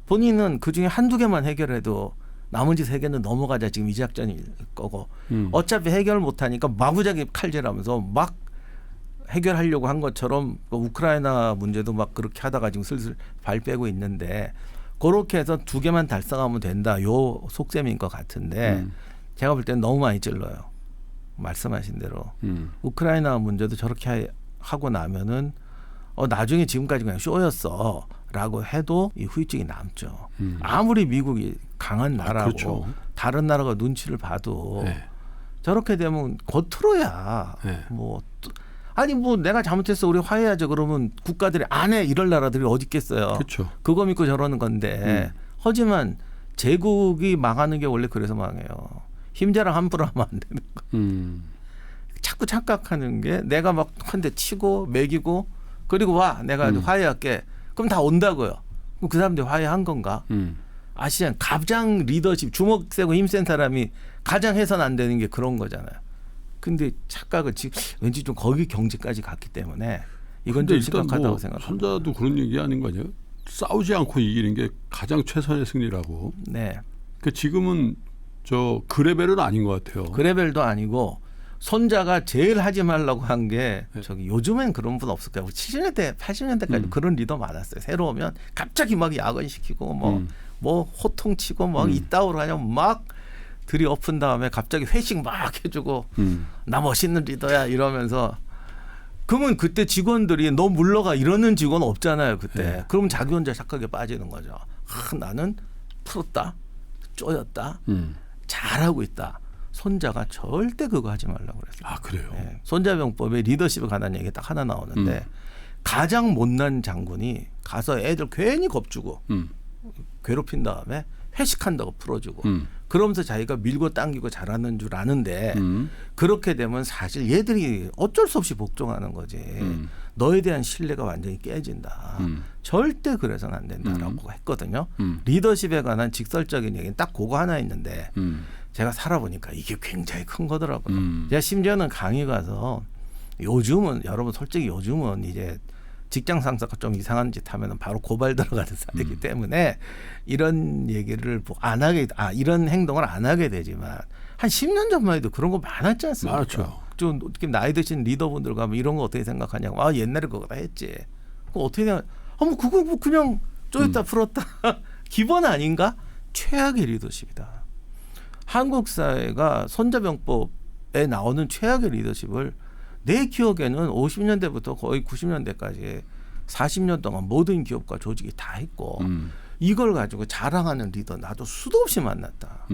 본인은 그중에 한두 개만 해결해도 나머지 3개는 넘어가자 지금 이 작전일 거고 어차피 해결 못하니까 마구잡이 칼질하면서 막 해결하려고 한 것처럼 우크라이나 문제도 막 그렇게 하다가 지금 슬슬 발 빼고 있는데 그렇게 해서 2개만 달성하면 된다. 요 속셈인 것 같은데 제가 볼 때는 너무 많이 찔러요. 말씀하신 대로 우크라이나 문제도 저렇게 하고 나면은 나중에 지금까지 그냥 쇼였어라고 해도 이 후유증이 남죠. 아무리 미국이 강한 나라고 그렇죠. 다른 나라가 눈치를 봐도 네. 저렇게 되면 겉으로야 네. 뭐 아니 뭐 내가 잘못했어 우리 화해하자 그러면 국가들이 안 해 이럴 나라들이 어디 있겠어요. 그렇죠. 그거 믿고 저러는 건데 하지만 제국이 망하는 게 원래 그래서 망해요. 힘자랑 함부로 하면 안 되는 거. 자꾸 착각하는 게 내가 막 한 대 치고 매기고 그리고 와 내가 화해할게. 그럼 다 온다고요. 그럼 그 사람들이 화해한 건가? 아시안 가장 리더십 주먹 세고 힘센 사람이 가장 해서는 안 되는 게 그런 거잖아요. 근데 착각을 지금 왠지 좀 거기 경지까지 갔기 때문에 이건 좀 심각하다고 생각합니다. 손자도 그런 얘기 아닌 거 아니에요? 싸우지 않고 이기는 게 가장 최선의 승리라고. 네. 그 지금은 그 레벨은 아닌 것 같아요. 그 레벨도 아니고 손자가 제일 하지 말라고 한 게 네. 저기 요즘엔 그런 분 없을 거예요. 70년대, 80년대까지 그런 리더 많았어요. 새로 오면 갑자기 막 야근시키고 뭐 호통치고 막 이따오로 하냐면 막 들이엎은 다음에 갑자기 회식 막 해주고 나 멋있는 리더야 이러면서 그러면 그때 직원들이 너 물러가 이러는 직원 없잖아요. 그때. 네. 그럼 자기 혼자 착각에 빠지는 거죠. 나는 풀었다. 쪼였다. 잘하고 있다. 손자가 절대 그거 하지 말라고 그랬어요. 아 그래요? 네. 손자병법에 리더십에 관한 얘기 딱 하나 나오는데 가장 못난 장군이 가서 애들 괜히 겁주고 괴롭힌 다음에 회식한다고 풀어주고 그러면서 자기가 밀고 당기고 잘하는 줄 아는데 그렇게 되면 사실 얘들이 어쩔 수 없이 복종하는 거지. 너에 대한 신뢰가 완전히 깨진다. 절대 그래서는 안 된다라고 했거든요. 리더십에 관한 직설적인 얘기는 딱 그거 하나 있는데 제가 살아보니까 이게 굉장히 큰 거더라고요. 제가 심지어는 강의 가서 요즘은 여러분 솔직히 요즘은 이제 직장 상사가 좀 이상한 짓 하면은 바로 고발 들어가는 사례이기 때문에 이런 얘기를 안 하게 이런 행동을 안 하게 되지만 한 10년 전만 해도 그런 거 많았지 않습니까? 많았죠. 좀 어떻게 나이 드신 리더분들 가면 이런 거 어떻게 생각하냐고. 옛날에 그거 다 했지. 그거 어떻게 생각? 뭐 그거 뭐 그냥 쪼였다 풀었다. 기본 아닌가? 최악의 리더십이다. 한국 사회가 손자병법에 나오는 최악의 리더십을 내 기억에는 50년대부터 거의 90년대까지 40년 동안 모든 기업과 조직이 다 했고 이걸 가지고 자랑하는 리더 나도 수도 없이 만났다.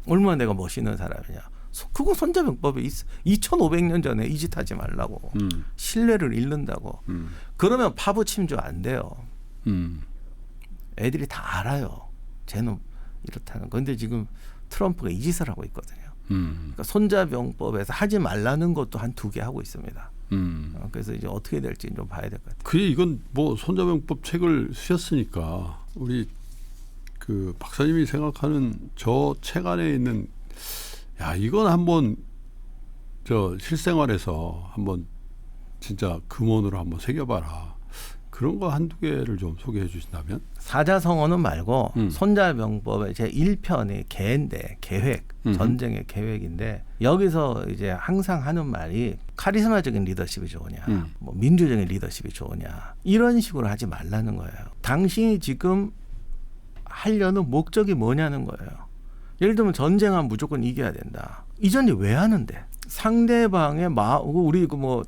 얼마나 내가 멋있는 사람이냐. 그거 손자병법에 2500년 전에 이 짓 하지 말라고. 신뢰를 잃는다고. 그러면 파부침주 안 돼요. 애들이 다 알아요. 쟤는 이렇다는 거. 근데 지금 트럼프가 이 짓을 하고 있거든요. 그러니까 손자병법에서 하지 말라는 것도 한 2개 하고 있습니다. 그래서 이제 어떻게 될지 좀 봐야 될 것 같아요. 그게 이건 뭐 손자병법 책을 쓰셨으니까 우리 그 박사님이 생각하는 저 책 안에 있는 이건 한번 실생활에서 한번 진짜 금원으로 한번 새겨봐라. 그런 거 한두 개를 좀 소개해 주신다면? 사자성어는 말고 손자병법의 제 1편이 계인데 계획, 전쟁의 계획인데 여기서 이제 항상 하는 말이 카리스마적인 리더십이 좋으냐, 뭐 민주적인 리더십이 좋으냐 이런 식으로 하지 말라는 거예요. 당신이 지금 하려는 목적이 뭐냐는 거예요. 예를 들면 전쟁하면 무조건 이겨야 된다. 이 전쟁 왜 하는데? 상대방의 우리 뭐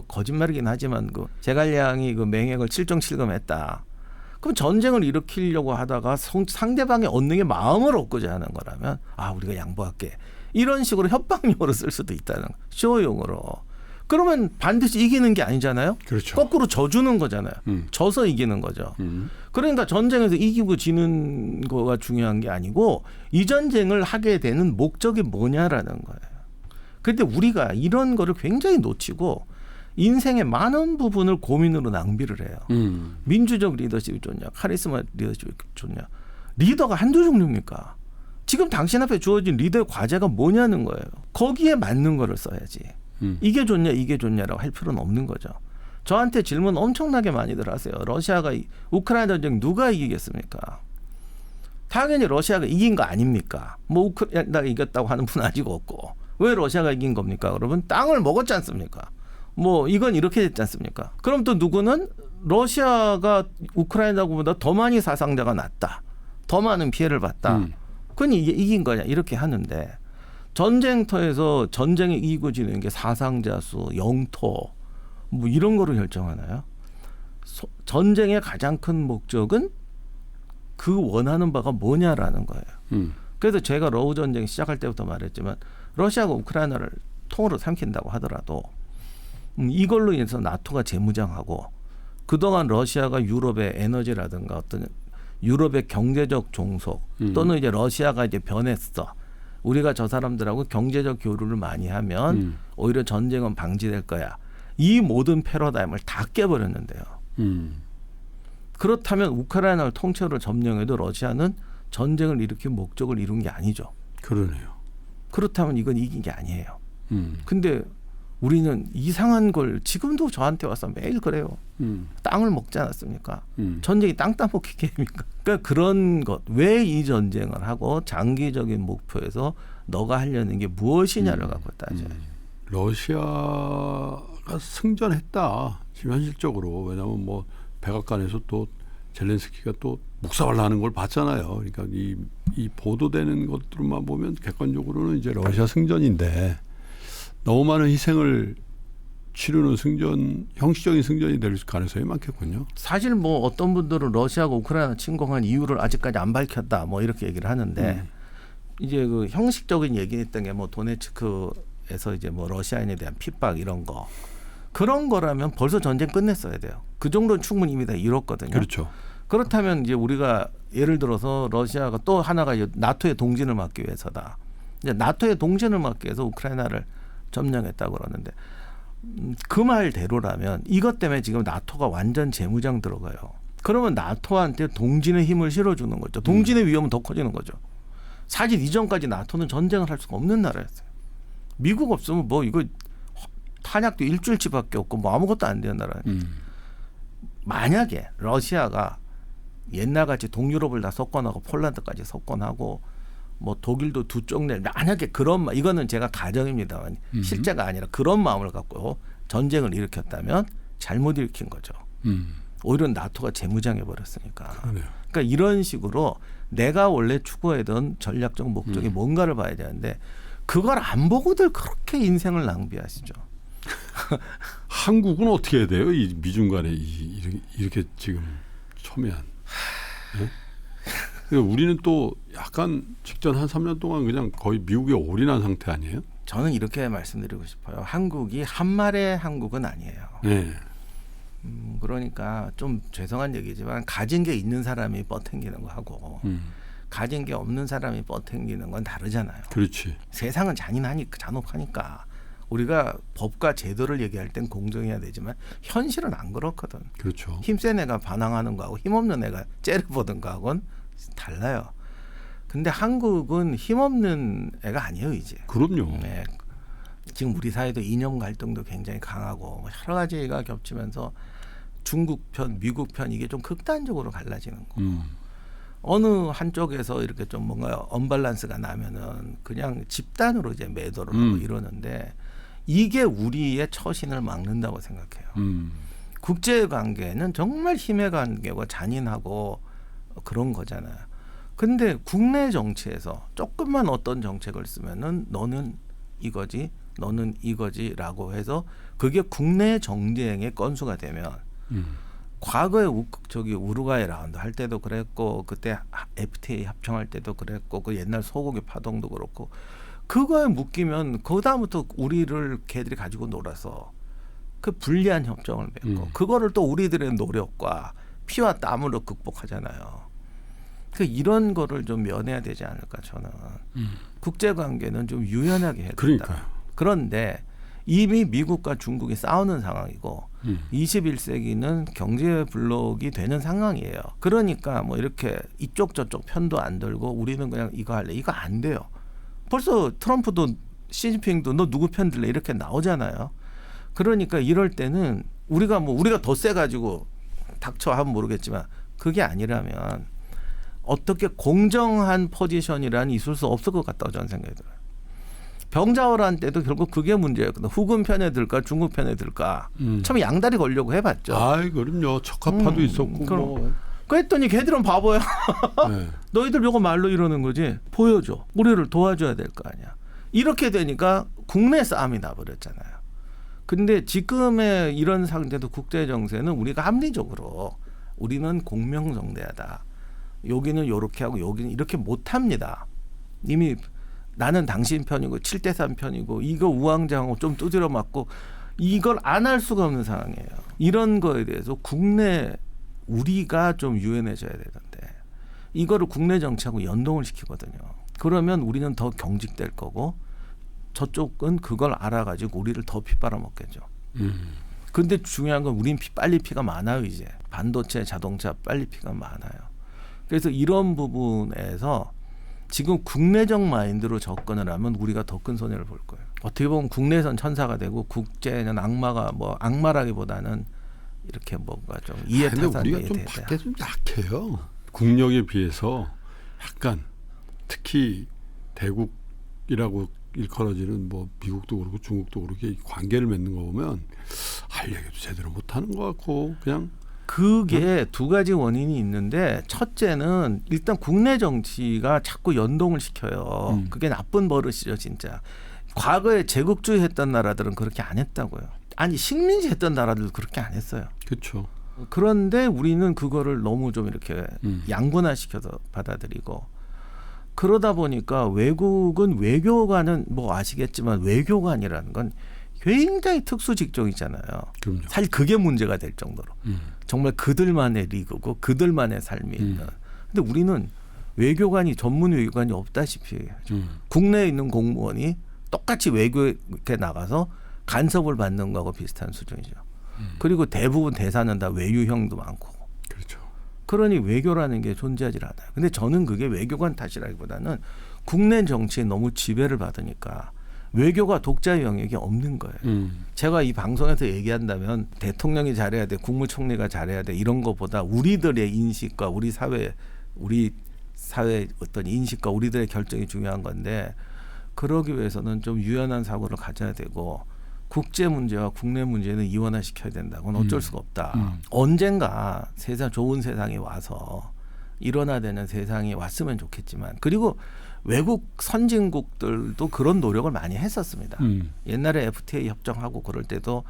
거짓말이긴 하지만 제갈량이 맹액을 7정칠금했다. 그럼 전쟁을 일으키려고 하다가 상대방의 얻는 마음을 얻고자 하는 거라면 우리가 양보할게. 이런 식으로 협박용으로 쓸 수도 있다는 거예요. 쇼용으로. 그러면 반드시 이기는 게 아니잖아요. 그렇죠. 거꾸로 져주는 거잖아요. 져서 이기는 거죠. 그러니까 전쟁에서 이기고 지는 거가 중요한 게 아니고 이 전쟁을 하게 되는 목적이 뭐냐라는 거예요. 그런데 우리가 이런 거를 굉장히 놓치고 인생의 많은 부분을 고민으로 낭비를 해요. 민주적 리더십이 좋냐, 카리스마 리더십이 좋냐. 리더가 한두 종류입니까? 지금 당신 앞에 주어진 리더의 과제가 뭐냐는 거예요. 거기에 맞는 거를 써야지. 이게 좋냐, 이게 좋냐라고 할 필요는 없는 거죠. 저한테 질문 엄청나게 많이들 하세요. 러시아가 우크라이나 전쟁 누가 이기겠습니까? 당연히 러시아가 이긴 거 아닙니까? 뭐 우크라이나가 이겼다고 하는 분 아직 없고. 왜 러시아가 이긴 겁니까? 여러분 땅을 먹었지 않습니까? 뭐 이건 이렇게 됐지 않습니까? 그럼 또 누구는 러시아가 우크라이나보다 더 많이 사상자가 났다. 더 많은 피해를 봤다. 그건 이게 이긴 거냐 이렇게 하는데 전쟁터에서 전쟁에 이기고 지는 게 사상자 수, 영토 뭐 이런 거로 결정하나요? 전쟁의 가장 큰 목적은 그 원하는 바가 뭐냐라는 거예요. 그래서 제가 러우 전쟁 시작할 때부터 말했지만 러시아가 우크라이나를 통으로 삼킨다고 하더라도 이걸로 인해서 나토가 재무장하고 그동안 러시아가 유럽의 에너지라든가 어떤 유럽의 경제적 종속 또는 이제 러시아가 이제 변했어. 우리가 저 사람들하고 경제적 교류를 많이 하면 오히려 전쟁은 방지될 거야. 이 모든 패러다임을 다 깨버렸는데요. 그렇다면 우크라이나를 통째로 점령해도 러시아는 전쟁을 일으킨 목적을 이룬 게 아니죠. 그러네요. 그렇다면 이건 이긴 게 아니에요. 근데 우리는 이상한 걸 지금도 저한테 와서 매일 그래요. 땅을 먹지 않았습니까? 전쟁이 땅 따먹기 게임입니까? 그러니까 그런 것, 왜 이 전쟁을 하고 장기적인 목표에서 너가 하려는 게 무엇이냐를 갖고 따져야죠. 러시아가 승전했다. 지금 현실적으로. 왜냐하면 뭐 백악관에서 또 젤렌스키가 또 묵사발라하는 걸 봤잖아요. 그러니까 이 보도되는 것들만 보면 객관적으로는 이제 러시아 승전인데 너무 많은 희생을 치르는 승전, 형식적인 승전이 될 가능성이 많겠군요. 사실 뭐 어떤 분들은 러시아가 우크라이나 침공한 이유를 아직까지 안 밝혔다 뭐 이렇게 얘기를 하는데 이제 그 형식적인 얘기했던 게 뭐 도네츠크에서 이제 뭐 러시아인에 대한 핍박 이런 거 그런 거라면 벌써 전쟁 끝냈어야 돼요. 그 정도는 충분히 이미 다 이뤘거든요. 그렇죠. 그렇다면 이제 우리가 예를 들어서 러시아가 또 하나가 나토의 동진을 막기 위해서다. 이제 나토의 동진을 막기 위해서 우크라이나를 점령했다고 그러는데 그 말대로라면 이것 때문에 지금 나토가 완전 재무장 들어가요. 그러면 나토한테 동진의 힘을 실어주는 거죠. 동진의 위험은 더 커지는 거죠. 사실 이전까지 나토는 전쟁을 할 수가 없는 나라였어요. 미국 없으면 뭐 이거 탄약도 일주일치밖에 없고 뭐 아무것도 안 되는 나라예요. 만약에 러시아가 옛날같이 동유럽을 다 석권하고 폴란드까지 석권하고 뭐 독일도 두 쪽 내 만약에 그런 이거는 제가 가정입니다만 실제가 아니라 그런 마음을 갖고 전쟁을 일으켰다면 잘못 일으킨 거죠. 오히려 나토가 재무장해 버렸으니까. 그러니까 이런 식으로 내가 원래 추구하던 전략적 목적이 뭔가를 봐야 되는데 그걸 안 보고들 그렇게 인생을 낭비하시죠. 한국은 어떻게 해야 돼요? 이 미중 간에 이렇게 지금 첨예한. 네? 우리는 또 약간 직전 한 3년 동안 그냥 거의 미국에 올인한 상태 아니에요? 저는 이렇게 말씀드리고 싶어요. 한국이 한 말의 한국은 아니에요. 네. 그러니까 좀 죄송한 얘기지만 가진 게 있는 사람이 뻗탱기는 거하고 가진 게 없는 사람이 뻗탱기는 건 다르잖아요. 그렇지. 세상은 잔혹하니까 우리가 법과 제도를 얘기할 땐 공정해야 되지만 현실은 안 그렇거든. 그렇죠. 힘센 애가 반항하는 거하고 힘없는 애가 째려보는 거하고는 달라요. 근데 한국은 힘없는 애가 아니에요 이제. 그럼요. 네. 지금 우리 사회도 이념 갈등도 굉장히 강하고 여러 가지가 겹치면서 중국 편, 미국 편 이게 좀 극단적으로 갈라지는 거. 어느 한쪽에서 이렇게 좀 뭔가 언밸런스가 나면은 그냥 집단으로 이제 매도를 하고 이러는데 이게 우리의 처신을 막는다고 생각해요. 국제 관계는 정말 힘의 관계고 잔인하고 그런 거잖아요. 근데 국내 정치에서 조금만 어떤 정책을 쓰면은 너는 이거지, 너는 이거지라고 해서 그게 국내 정쟁의 건수가 되면 과거에 우루과이 라운드 할 때도 그랬고 그때 FTA 합청할 때도 그랬고 그 옛날 소고기 파동도 그렇고 그거에 묶이면 그 다음부터 우리를 걔들이 가지고 놀아서 그 불리한 협정을 맺고 그거를 또 우리들의 노력과 피와 땀으로 극복하잖아요. 그 이런 거를 좀 면해야 되지 않을까 저는. 국제 관계는 좀 유연하게 해야 된다. 그러니까요. 그런데 이미 미국과 중국이 싸우는 상황이고 21세기는 경제 블록이 되는 상황이에요. 그러니까 뭐 이렇게 이쪽 저쪽 편도 안 들고 우리는 그냥 이거 할래. 이거 안 돼요. 벌써 트럼프도 시진핑도 너 누구 편 들래 이렇게 나오잖아요. 그러니까 이럴 때는 우리가 더 세가지고 닥쳐 하면 모르겠지만 그게 아니라면 어떻게 공정한 포지션이란 있을 수 없을 것 같다고 저는 생각이 들어요. 병자호란 때도 결국 그게 문제였거든요. 후금 편에 들까 중국 편에 들까. 처음에 양다리 걸려고 해봤죠. 아이 그럼요. 척하파도 있었고 뭐. 그랬더니 걔들은 바보야. 네. 너희들 요거 말로 이러는 거지. 보여줘. 우리를 도와줘야 될 거 아니야. 이렇게 되니까 국내 싸움이 나버렸잖아요. 근데 지금의 이런 상태도 국제 정세는 우리가 합리적으로 우리는 공명정대하다. 여기는 이렇게 하고 여기는 이렇게 못합니다. 이미 나는 당신 편이고 7대3 편이고 이거 우왕좌왕하고 좀 두드려 맞고 이걸 안 할 수가 없는 상황이에요. 이런 거에 대해서 국내 우리가 좀 유연해져야 되는데 이거를 국내 정치하고 연동을 시키거든요. 그러면 우리는 더 경직될 거고 저쪽은 그걸 알아가지고 우리를 더 핏빨아먹겠죠. 근데 중요한 건 우린 빨리 피가 많아요. 이제 반도체, 자동차 빨리 피가 많아요. 그래서 이런 부분에서 지금 국내적 마인드로 접근을 하면 우리가 더 큰 손해를 볼 거예요. 어떻게 보면 국내선 천사가 되고 국제는 악마가 뭐 악마라기보다는 이렇게 뭔가 좀 이해 근데 타산이 우리가 좀 돼야 밖에 좀 약해요. 국력에 비해서 약간 특히 대국이라고 일컬어지는 뭐 미국도 그렇고 중국도 그렇게 관계를 맺는 거 보면 할 얘기도 제대로 못하는 것 같고 그냥 그게 두 가지 원인이 있는데 첫째는 일단 국내 정치가 자꾸 연동을 시켜요. 그게 나쁜 버릇이죠, 진짜. 과거에 제국주의 했던 나라들은 그렇게 안 했다고요. 아니 식민지 했던 나라들도 그렇게 안 했어요. 그렇죠. 그런데 우리는 그거를 너무 좀 이렇게 양분화시켜서 받아들이고 그러다 보니까 외국은 외교관은 뭐 아시겠지만 외교관이라는 건 굉장히 특수 직종이잖아요. 그럼요. 사실 그게 문제가 될 정도로 정말 그들만의 리그고 그들만의 삶이 있는. 근데 우리는 외교관이 전문 외교관이 없다시피 국내에 있는 공무원이 똑같이 외교에 나가서 간섭을 받는 거하고 비슷한 수준이죠. 그리고 대부분 대사는 다 외유형도 많고. 그렇죠. 그러니 외교라는 게 존재하지 않아요. 근데 저는 그게 외교관 탓이라기보다는 국내 정치에 너무 지배를 받으니까 외교가 독자의 영역이 없는 거예요. 제가 이 방송에서 얘기한다면 대통령이 잘해야 돼, 국무총리가 잘해야 돼 이런 것보다 우리들의 인식과 우리 사회 어떤 인식과 우리들의 결정이 중요한 건데 그러기 위해서는 좀 유연한 사고를 가져야 되고 국제 문제와 국내 문제는 이원화시켜야 된다고는 어쩔 수가 없다. 언젠가 좋은 세상이 와서 일원화되는 세상이 왔으면 좋겠지만 그리고 외국 선진국들도 그런 노력을 많이 했었습니다. 옛날에 FTA 협정하고 그럴 때도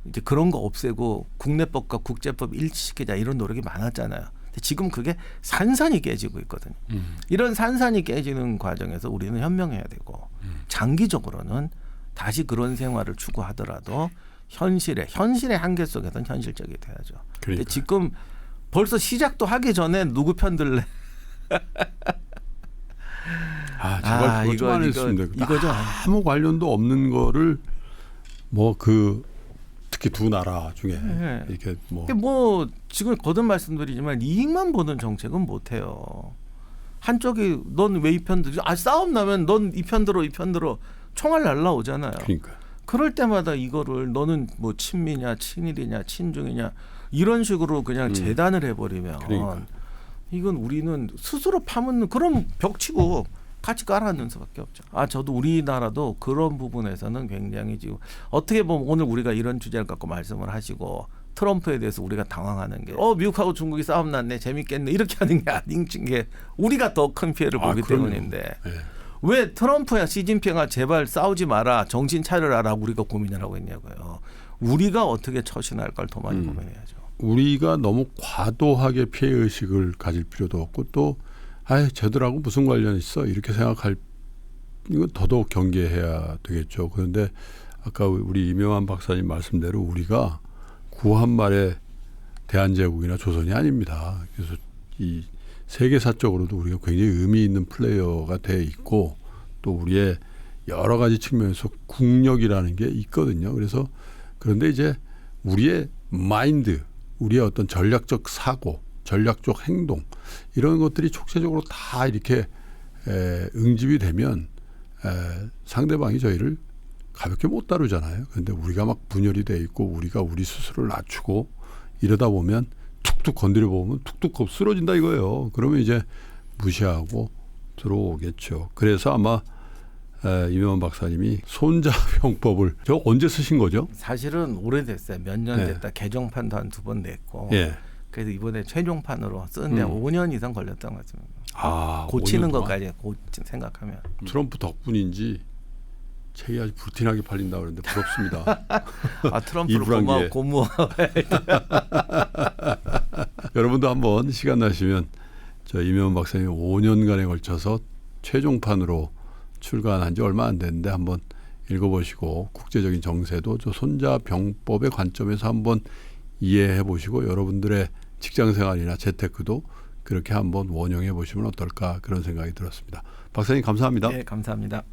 이제 그런 거 없애고 국내법과 국제법 일치시키자 이런 노력이 많았잖아요. 근데 지금 그게 산산이 깨지고 있거든요. 이런 산산이 깨지는 과정에서 우리는 현명해야 되고 장기적으로는 다시 그런 생활을 추구하더라도 현실의 한계 속에서는 현실적이 돼야죠. 근데 지금 벌써 시작도 하기 전에 누구 편들래? 제발 그거 좀 안 했으면 돼. 이거죠. 아무 관련도 없는 거를 뭐 특히 두 나라 중에 이렇게 뭐 지금 거듭 말씀드리지만 이익만 보는 정책은 못 해요. 한쪽이 넌 왜 이 편 들지? 싸움 나면 넌 이 편 들어 총알 날라오잖아요. 그러니까. 그럴 때마다 이거를 너는 뭐 친미냐 친일이냐 친중이냐 이런 식으로 그냥 재단을 해버리면 이건 우리는 스스로 파묻는 그런 벽치고 같이 깔아놓는 수밖에 없죠. 저도 우리나라도 그런 부분에서는 굉장히 지금 어떻게 보면 오늘 우리가 이런 주제를 갖고 말씀을 하시고 트럼프에 대해서 우리가 당황하는 게 미국하고 중국이 싸움 났네 재밌겠네 이렇게 하는 게 아닌 게 우리가 더 큰 피해를 보기 때문인데 왜 트럼프야 시진핑아 제발 싸우지 마라 정신 차려라 우리가 고민을 하고 있냐고요. 우리가 어떻게 처신할 걸 더 많이 고민해야죠. 우리가 너무 과도하게 피해의식을 가질 필요도 없고 또 쟤들하고 무슨 관련 있어 이렇게 생각할 이건 더더욱 경계해야 되겠죠. 그런데 아까 우리 이명환 박사님 말씀대로 우리가 구한말의 대한제국이나 조선이 아닙니다. 그래서 이 세계사적으로도 우리가 굉장히 의미 있는 플레이어가 돼 있고 또 우리의 여러 가지 측면에서 국력이라는 게 있거든요. 그래서 그런데 이제 우리의 마인드, 우리의 어떤 전략적 사고, 전략적 행동 이런 것들이 촉체적으로 다 이렇게 응집이 되면 상대방이 저희를 가볍게 못 다루잖아요. 그런데 우리가 막 분열이 돼 있고 우리가 우리 스스로를 낮추고 이러다 보면 툭툭 건드려 보면 툭툭 쓰러진다 이거예요. 그러면 이제 무시하고 들어오겠죠. 그래서 아마 이명환 박사님이 손자병법을 저 언제 쓰신 거죠? 사실은 오래됐어요. 몇 년 됐다. 개정판도 한 2번 냈고 그래서 이번에 최종판으로 쓰는데 5년 이상 걸렸던 것 같습니다. 고치는 것까지 생각하면. 트럼프 덕분인지 책이 아주 불티나게 팔린다 그러는데 부럽습니다. 트럼프를 고마워. 여러분도 한번 시간 나시면 저 이명환 박사님 5년간에 걸쳐서 최종판으로 출간한 지 얼마 안 됐는데 한번 읽어보시고 국제적인 정세도 저 손자병법의 관점에서 한번 이해해 보시고 여러분들의 직장생활이나 재테크도 그렇게 한번 원용해 보시면 어떨까 그런 생각이 들었습니다. 박사님 감사합니다. 네, 감사합니다.